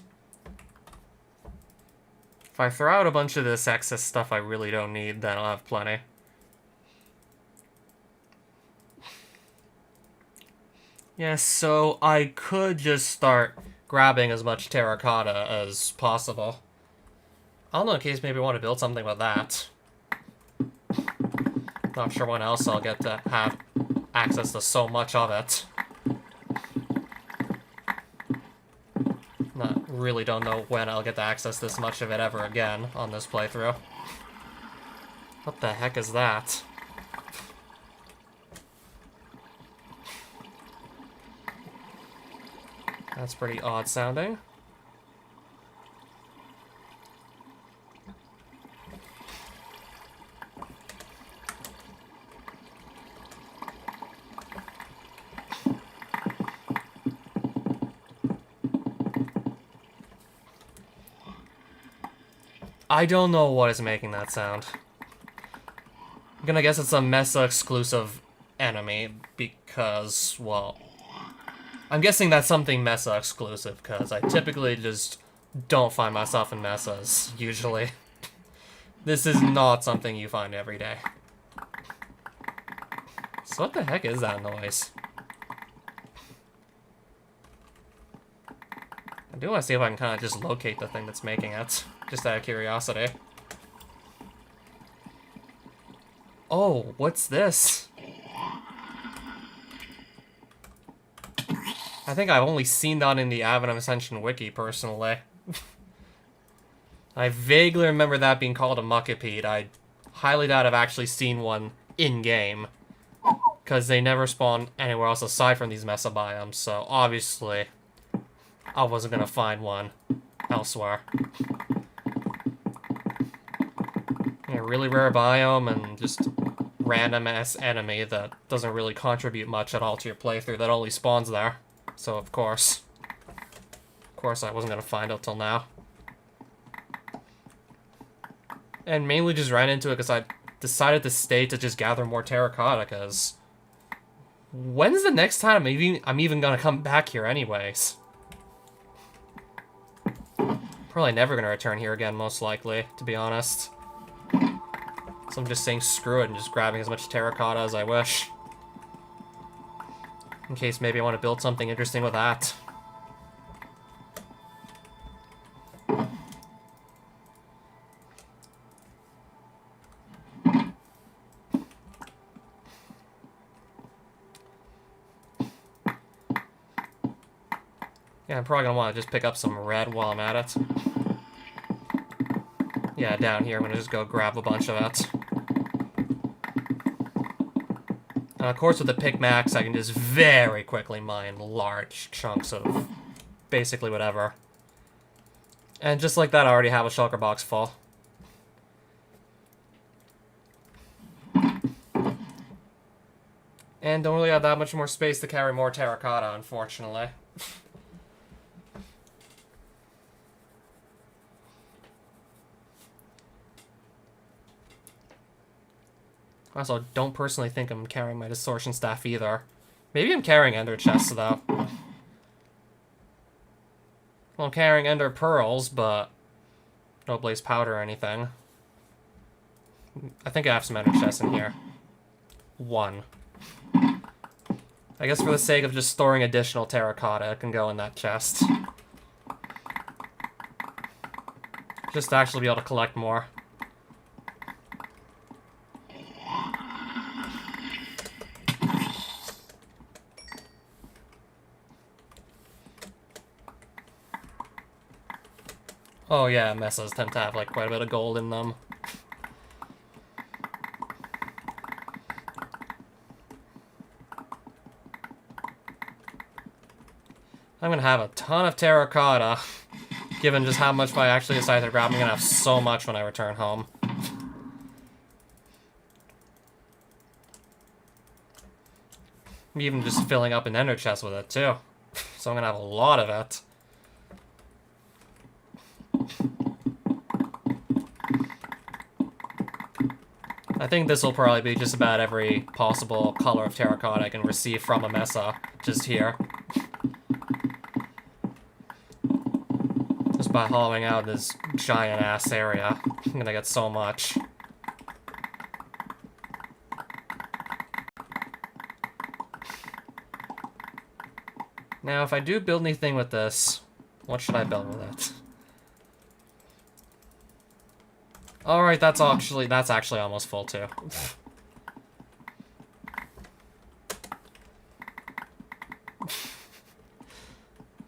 If I throw out a bunch of this excess stuff I really don't need, then I'll have plenty. Yes, so I could just start grabbing as much terracotta as possible. I don't know, in case maybe I want to build something with that. Not sure when else I'll get to have access to so much of it. Really don't know when I'll get to access this much of it ever again on this playthrough. What the heck is that? That's pretty odd sounding. I don't know what is making that sound. I'm gonna guess it's a Mesa exclusive enemy because, well, I'm guessing that's something Mesa exclusive because I typically just don't find myself in Mesas, usually. This is not something you find every day. So what the heck is that noise? I do want to see if I can kind of just locate the thing that's making it, just out of curiosity. Oh, what's this? I think I've only seen that in the Ascension wiki, personally. I vaguely remember that being called a muckipede. I highly doubt I've actually seen one in-game, because they never spawn anywhere else aside from these Mesa biomes, so obviously I wasn't gonna find one elsewhere. Yeah, really rare biome and just random-ass enemy that doesn't really contribute much at all to your playthrough, that only spawns there. So of course I wasn't gonna find it till now. And mainly just ran into it because I decided to stay to just gather more terracotta, because when's the next time I'm even gonna come back here anyways? Probably never gonna return here again, most likely, to be honest. So I'm just saying screw it and just grabbing as much terracotta as I wish. In case maybe I want to build something interesting with that. Yeah, I'm probably gonna want to just pick up some red while I'm at it. Yeah, down here, I'm gonna just go grab a bunch of it. And of course, with the pickaxe, I can just very quickly mine large chunks of basically whatever. And just like that, I already have a shulker box full. And don't really have that much more space to carry more terracotta, unfortunately. Also, don't personally think I'm carrying my distortion staff either. Maybe I'm carrying ender chests, though. Well, I'm carrying ender pearls, but no blaze powder or anything. I think I have some ender chests in here. One. I guess for the sake of just storing additional terracotta, it can go in that chest. Just to actually be able to collect more. Oh yeah, mesas tend to have like quite a bit of gold in them. I'm gonna have a ton of terracotta, given just how much I actually decide to grab. I'm gonna have so much when I return home. I'm even just filling up an ender chest with it too. So I'm gonna have a lot of it. I think this will probably be just about every possible color of terracotta I can receive from a mesa, just here. There's just by hollowing out this giant-ass area. I'm gonna get so much. Now, if I do build anything with this, what should I build with it? Alright, that's actually almost full, too.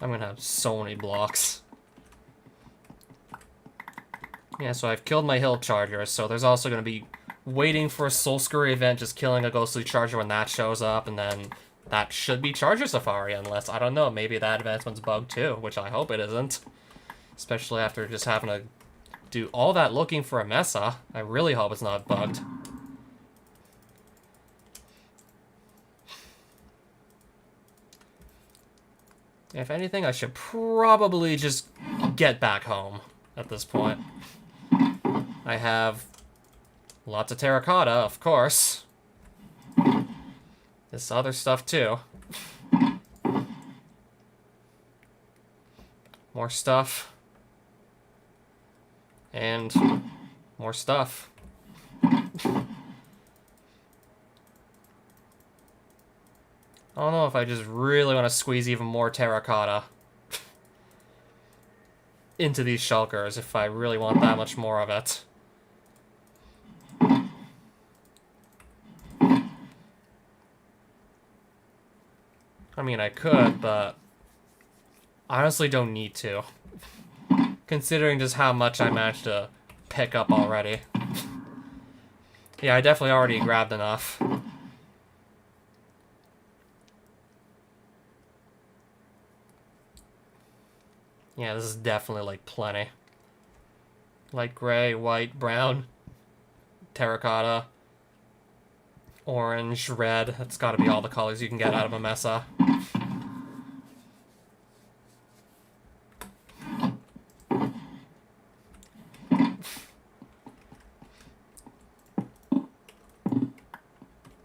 I'm gonna have so many blocks. Yeah, so I've killed my hill charger, so there's also gonna be waiting for a Soul Scurry event, just killing a ghostly charger when that shows up, and then that should be Charger Safari, unless, I don't know, maybe that advancement's bugged too, which I hope it isn't. Especially after just having to do all that looking for a Mesa. I really hope it's not bugged. If anything, I should probably just get back home at this point. I have lots of terracotta, of course. This other stuff, too. More stuff. And more stuff. I don't know if I just really want to squeeze even more terracotta into these shulkers, if I really want that much more of it. I mean, I could, but I honestly don't need to, considering just how much I managed to pick up already. Yeah, I definitely already grabbed enough. Yeah, this is definitely, like, plenty. Light gray, white, brown, terracotta, orange, red. That's gotta be all the colors you can get out of a Mesa.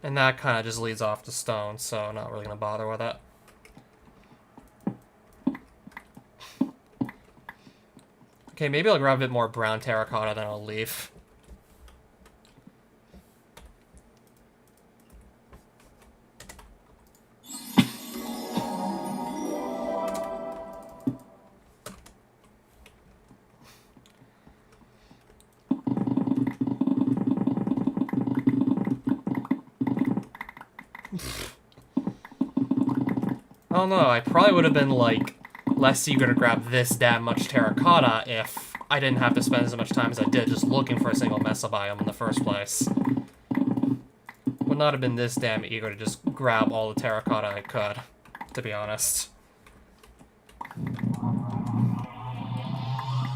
And that kind of just leads off to stone, so I'm not really gonna bother with it. Okay, maybe I'll grab a bit more brown terracotta, then I'll leave. I don't know, I probably would have been, like, less eager to grab this damn much terracotta if I didn't have to spend as much time as I did just looking for a single Mesa biome in the first place. Would not have been this damn eager to just grab all the terracotta I could, to be honest.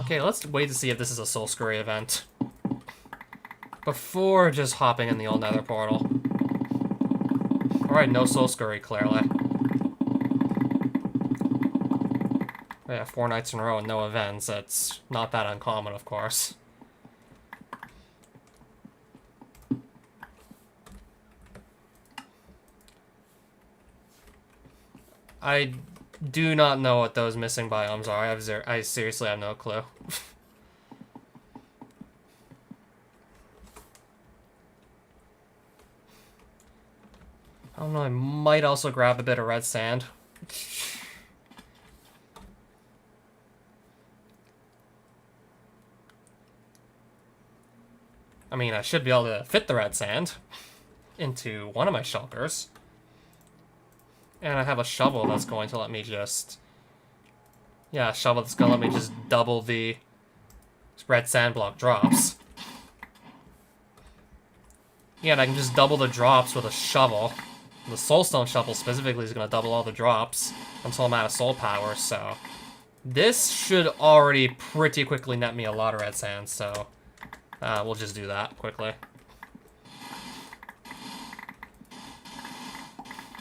Okay, let's wait to see if this is a Soul Scurry event before just hopping in the old Nether portal. Alright, no Soul Scurry, clearly. Yeah, 4 nights in a row and no events. It's not that uncommon, of course. I do not know what those missing biomes are. I seriously have no clue. I don't know, I might also grab a bit of red sand. I mean, I should be able to fit the red sand into one of my shulkers. And I have a shovel that's going to let me just... Yeah, a shovel that's going to let me just double the red sand block drops. Yeah, and I can just double the drops with a shovel. The soulstone shovel specifically is going to double all the drops until I'm out of soul power, so... This should already pretty quickly net me a lot of red sand, so... we'll just do that quickly.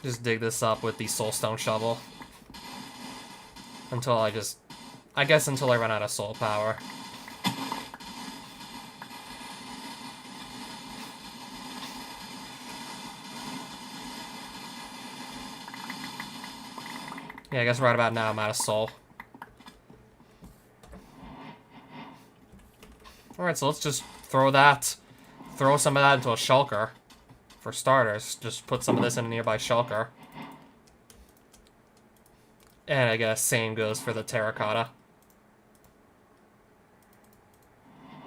Just dig this up with the soulstone shovel. Until I guess until I run out of soul power. Yeah, I guess right about now I'm out of soul. Alright, so let's just throw some of that into a shulker. For starters, just put some of this in a nearby shulker. And I guess same goes for the terracotta.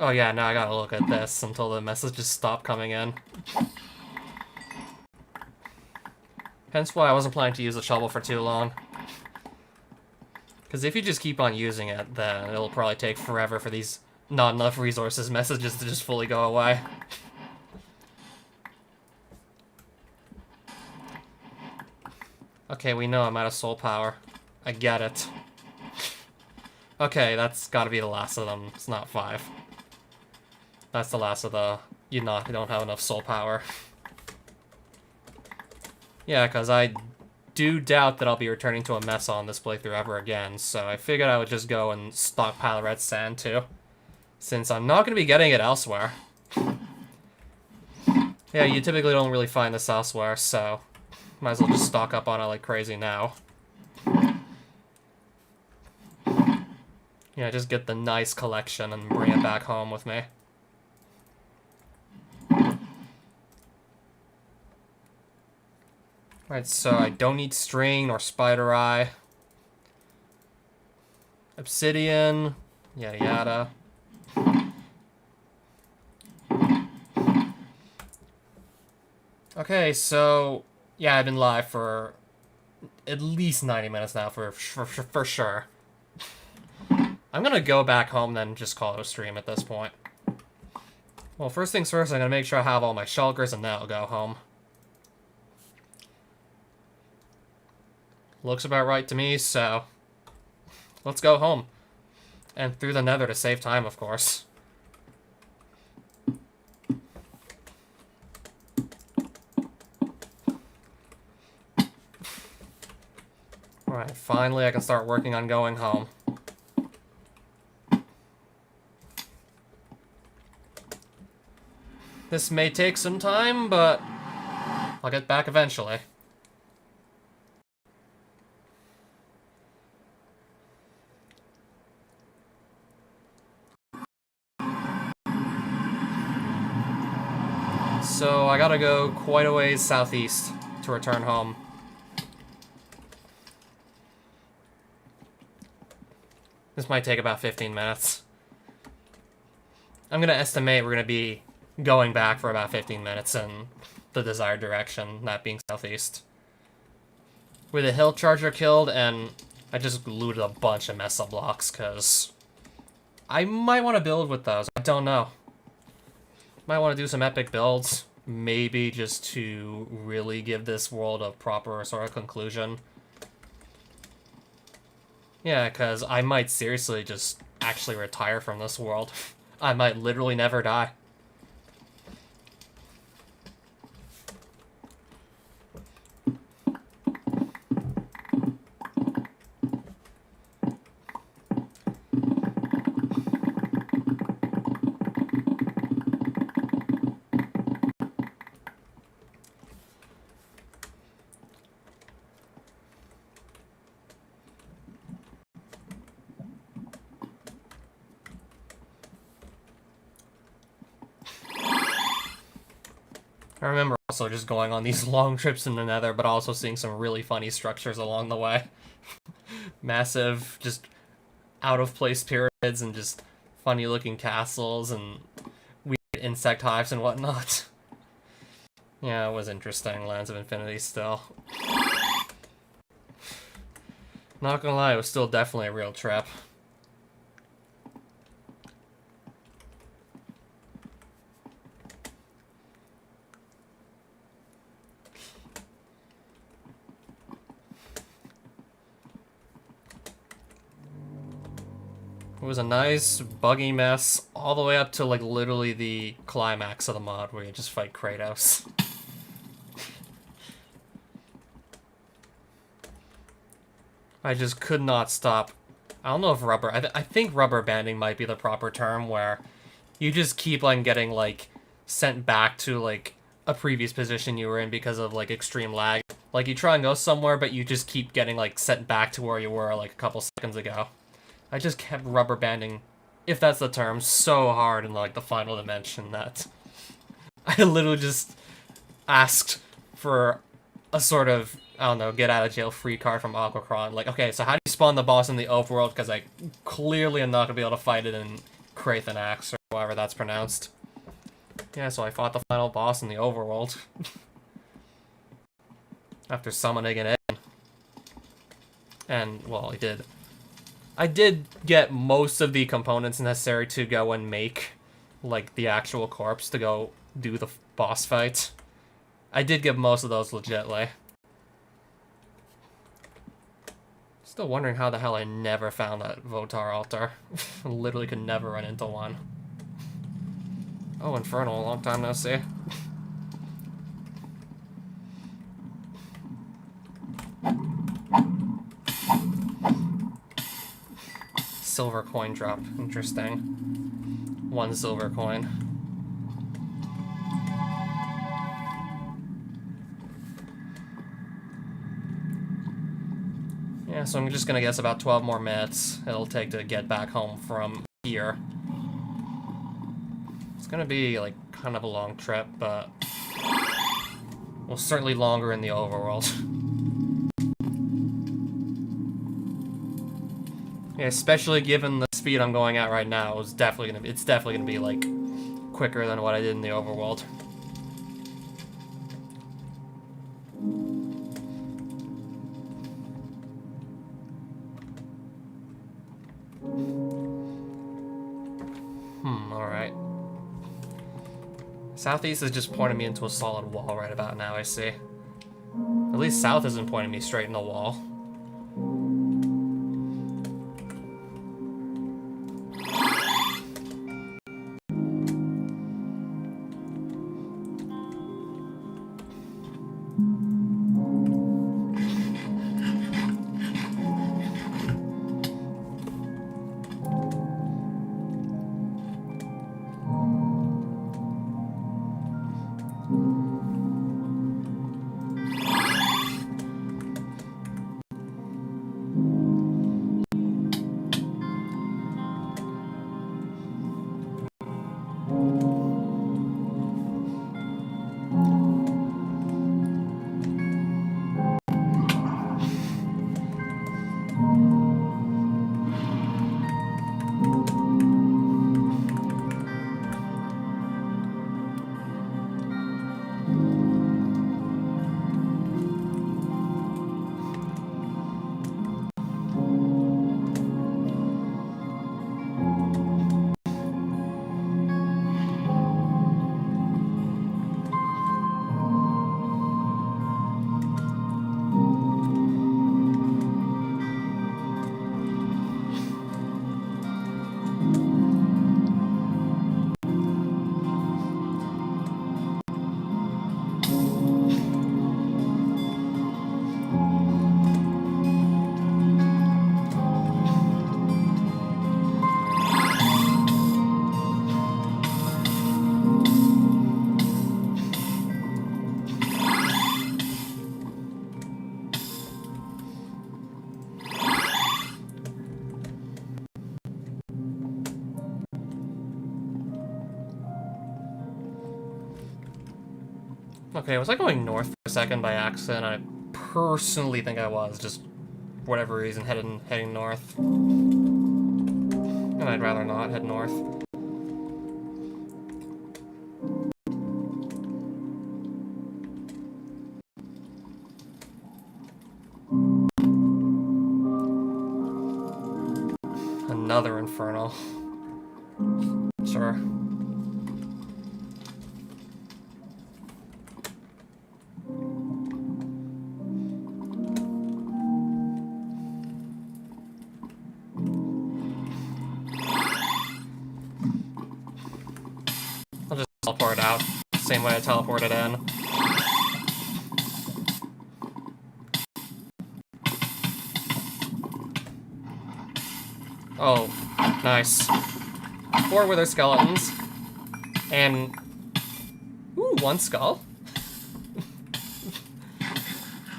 Oh yeah, now I gotta look at this until the messages stop coming in. Hence why I wasn't planning to use the shovel for too long. Because if you just keep on using it, then it'll probably take forever for these not enough resources messages to just fully go away. Okay, we know I'm out of soul power. I get it. Okay, that's gotta be the last of them. It's not 5. That's the last of the... You don't have enough soul power. Yeah, because I do doubt that I'll be returning to a mess on this playthrough ever again, so I figured I would just go and stockpile red sand too. Since I'm not going to be getting it elsewhere. Yeah, you typically don't really find this elsewhere, so might as well just stock up on it like crazy now. Yeah, just get the nice collection and bring it back home with me. Right, so I don't need string or spider eye. Obsidian, yada yada. Okay, so yeah, I've been live for at least 90 minutes now for sure. I'm gonna go back home then just call it a stream at this point. Well, first things first, I'm gonna make sure I have all my shulkers and then I'll go home. Looks about right to me, so let's go home. And through the nether to save time, of course. Alright, finally I can start working on going home. This may take some time, but I'll get back eventually. So I gotta go quite a ways southeast to return home. This might take about 15 minutes. I'm gonna estimate we're gonna be going back for about 15 minutes in the desired direction, that being southeast. With a hill charger killed, and I just looted a bunch of mesa blocks, because I might want to build with those. I don't know. Might want to do some epic builds. Maybe just to really give this world a proper sort of conclusion. Yeah, because I might seriously just actually retire from this world. I might literally never die. I remember also just going on these long trips in the nether, but also seeing some really funny structures along the way. Massive, just out-of-place pyramids and just funny-looking castles and weird insect hives and whatnot. Yeah, it was interesting, Lands of Infinity still. Not gonna lie, it was still definitely a real trip. It was a nice, buggy mess, all the way up to, like, literally the climax of the mod, where you just fight Kratos. I just could not stop. I don't know if I think rubber banding might be the proper term, where you just keep on getting, like, sent back to, like, a previous position you were in because of, like, extreme lag. Like, you try and go somewhere, but you just keep getting, like, sent back to where you were, like, a couple seconds ago. I just kept rubber banding if that's the term, so hard in like the final dimension that I literally just asked for a sort of, I don't know, get out of jail free card from Aquacron. Like, okay, so how do you spawn the boss in the overworld? Because I clearly am not gonna be able to fight it in Krathenax or however that's pronounced. Yeah, so I fought the final boss in the overworld. After summoning it in. And, well, I did get most of the components necessary to go and make, like, the actual corpse to go do the boss fight. I did get most of those legitly. Still wondering how the hell I never found that Votar altar. Literally could never run into one. Oh, Infernal, a long time no see. Silver coin drop. Interesting. 1 silver coin. Yeah, so I'm just gonna guess about 12 more minutes it'll take to get back home from here. It's gonna be, like, kind of a long trip, but... well, certainly longer in the overworld. Yeah, especially given the speed I'm going at right now, it's definitely gonna be, like, quicker than what I did in the overworld. Alright. Southeast is just pointing me into a solid wall right about now, I see. At least south isn't pointing me straight in the wall. Okay, was I going north for a second by accident? I personally think I was, just for whatever reason, heading north. And I'd rather not head north. Another Infernal. Sure. I'll just teleport out, same way I teleported in. Oh, nice. 4 wither skeletons. And... ooh, 1 skull.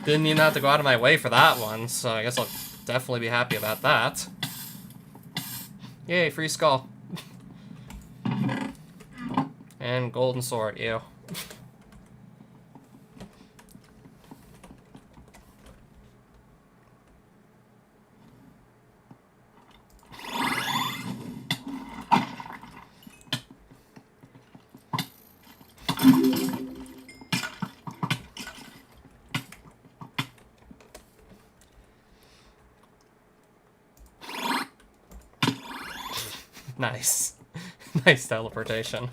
Didn't even have to go out of my way for that one, so I guess I'll definitely be happy about that. Yay, free skull. And golden sword, ew. Nice. Nice teleportation.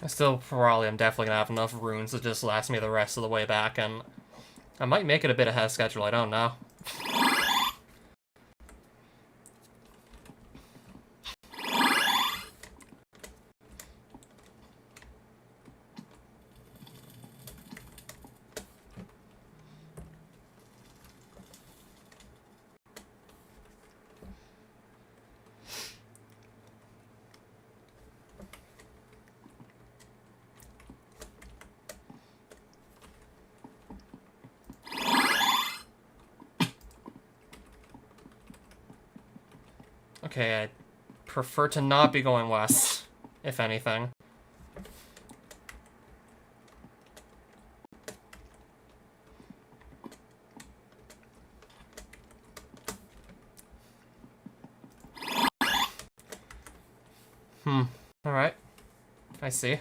I still probably am definitely gonna have enough runes to just last me the rest of the way back, and I might make it a bit ahead of schedule, I don't know. Okay, I prefer to not be going west, if anything. Alright. I see.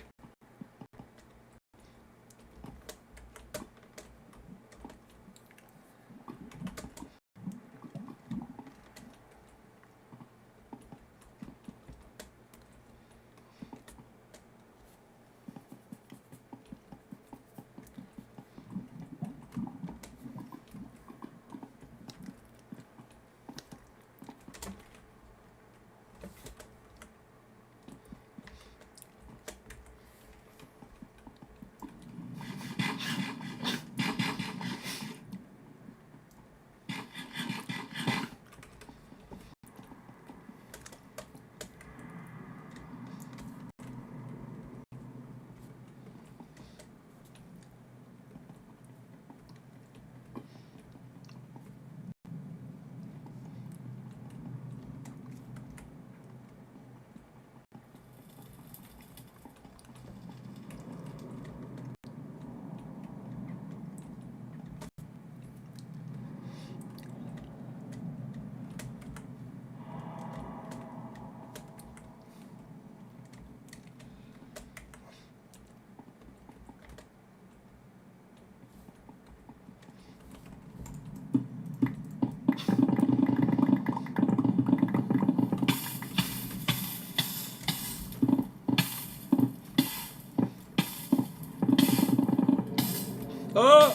Oh!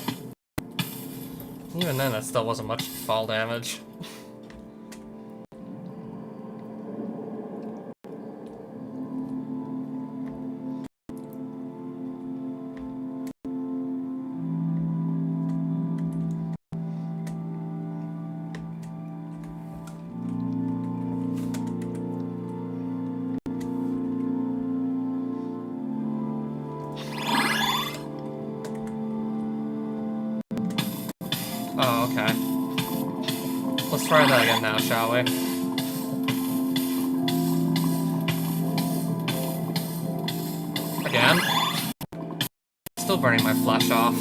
Even then, that still wasn't much fall damage. Oh, okay. Let's try that again now, shall we? Again? Still burning my flesh off.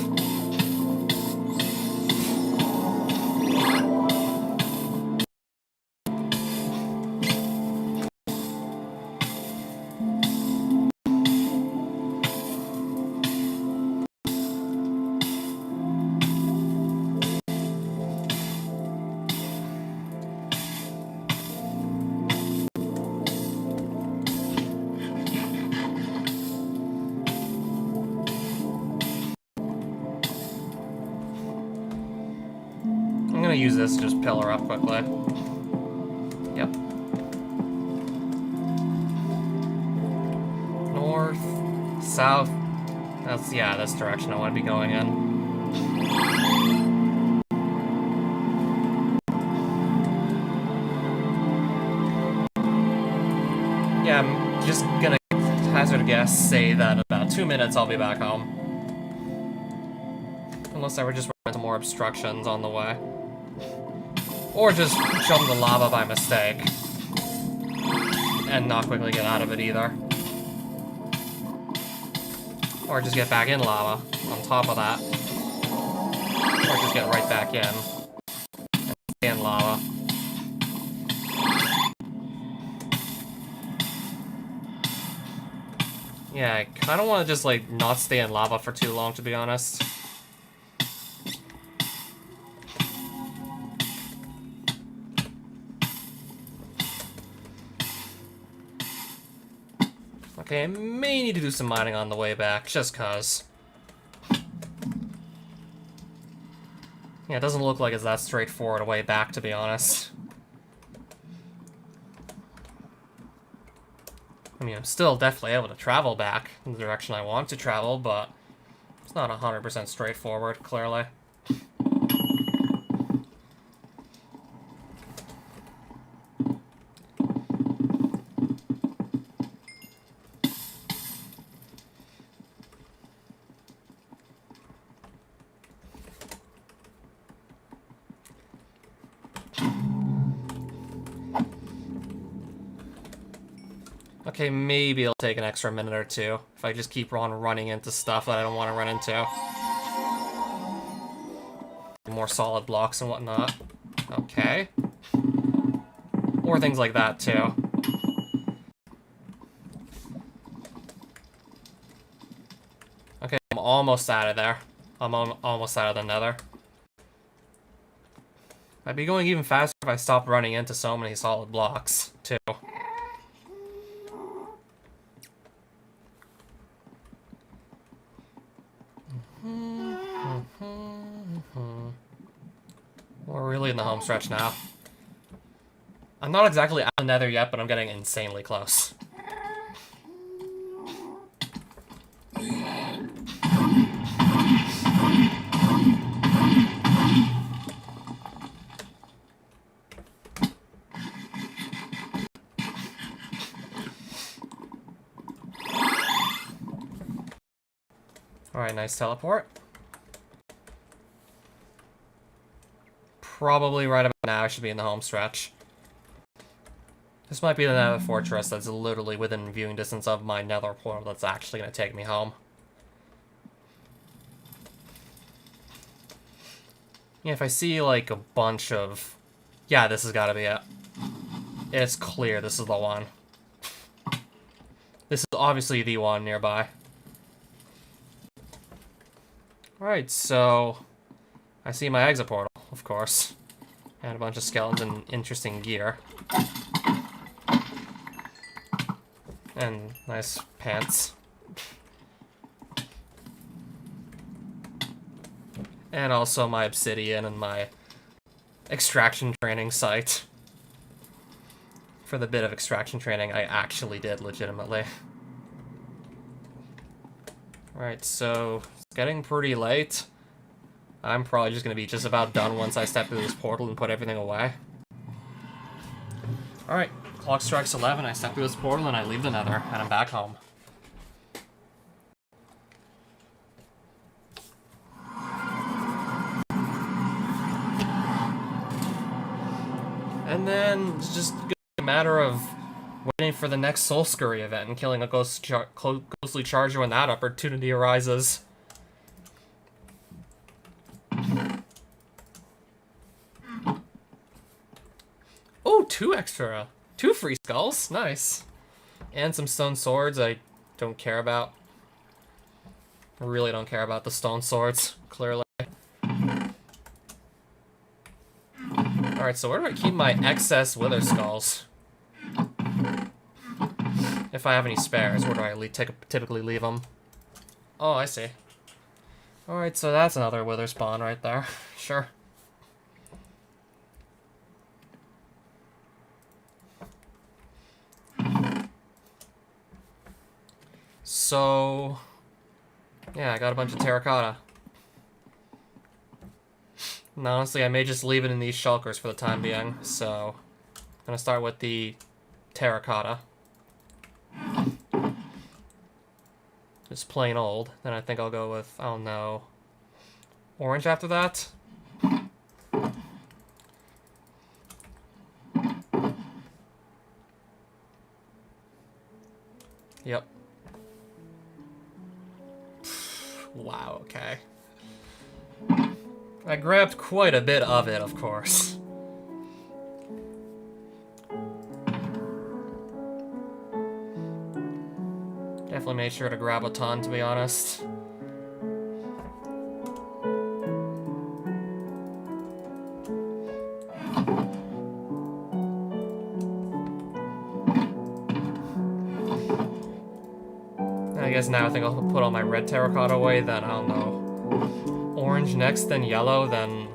gonna use this to just pillar up quickly. Yep. North, south. That's, yeah, this direction I want to be going in. Yeah, I'm just gonna hazard a guess, say that in about 2 minutes I'll be back home. Unless I were just run into more obstructions on the way. Or just jump the lava by mistake. And not quickly get out of it either. Or just get back in lava on top of that. Or just get right back in. And stay in lava. Yeah, I kind of want to just, like, not stay in lava for too long, to be honest. Okay, I may need to do some mining on the way back, just cause. Yeah, it doesn't look like it's that straightforward a way back, to be honest. I mean, I'm still definitely able to travel back in the direction I want to travel, but it's not 100% straightforward, clearly. Okay, maybe it'll take an extra minute or two if I just keep on running into stuff that I don't want to run into. More solid blocks and whatnot. Okay. Or things like that, too. Okay, I'm almost out of there. I'm almost out of the Nether. I'd be going even faster if I stopped running into so many solid blocks, too. We're really in the home stretch now. I'm not exactly out of the Nether yet, but I'm getting insanely close. Alright, nice teleport. Probably right about now I should be in the home stretch. This might be the Nether fortress that's literally within viewing distance of my Nether portal that's actually going to take me home. Yeah, if I see like a bunch of... Yeah, this has got to be it. It's clear this is the one. This is obviously the one nearby. Alright, so... I see my exit portal, of course. And a bunch of skeletons and interesting gear. And nice pants. And also my obsidian and my extraction training site. For the bit of extraction training I actually did legitimately. Right, so it's getting pretty late. I'm probably just going to be just about done once I step through this portal and put everything away. Alright, clock strikes 11, I step through this portal and I leave the Nether, and I'm back home. And then it's just a matter of waiting for the next Soul Scurry event and killing a ghostly charger when that opportunity arises. Oh, two free skulls, nice. And some stone swords I don't care about. I really don't care about the stone swords, clearly. Alright, so where do I keep my excess wither skulls? If I have any spares, where do I typically leave them? Oh, I see. Alright, so that's another wither spawn right there. Sure. So, yeah, I got a bunch of terracotta. And honestly, I may just leave it in these shulkers for the time being, so I'm gonna start with the terracotta. Just plain old. Then I think I'll go with, I don't know, orange after that. Yep. Wow, okay. I grabbed quite a bit of it, of course. Definitely made sure to grab a ton, to be honest. I guess now I think I'll put all my red terracotta away, then I don't know. Orange next, then yellow, then...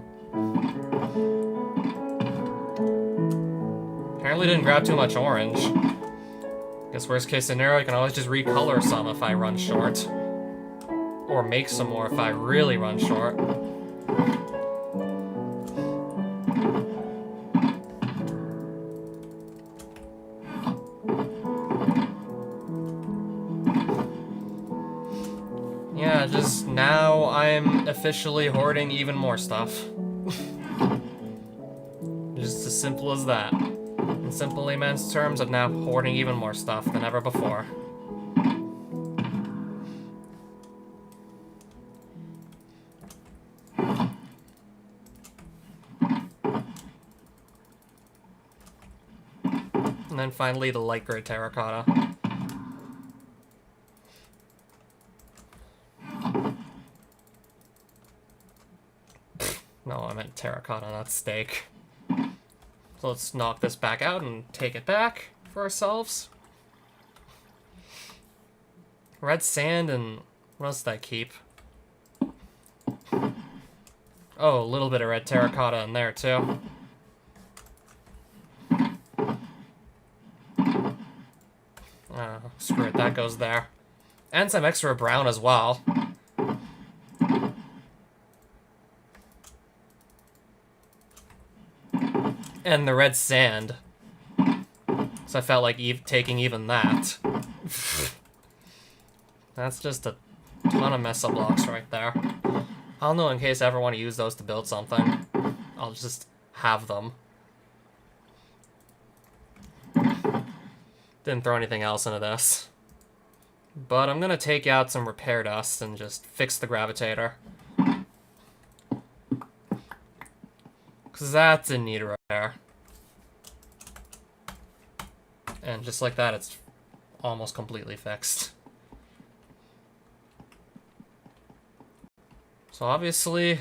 Apparently didn't grab too much orange. Guess worst case scenario, I can always just recolor some if I run short. Or make some more if I really run short. Yeah, just now I'm officially hoarding even more stuff. Just as simple as that. In simple layman's terms, I'm now hoarding even more stuff than ever before. And then finally the light gray terracotta. No, I meant terracotta, not steak. So let's knock this back out and take it back for ourselves. Red sand and... what else did I keep? Oh, a little bit of red terracotta in there, too. Screw it, that goes there. And some extra brown as well. And the red sand. So I felt like taking even that. That's just a ton of mesa blocks right there. I don't know, in case I ever want to use those to build something. I'll just have them. Didn't throw anything else into this. But I'm gonna take out some repair dust and just fix the gravitator. Because that's in need of repair. And just like that, it's almost completely fixed. So obviously...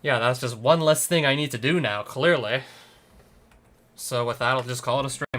yeah, that's just one less thing I need to do now, clearly. So with that, I'll just call it a stream.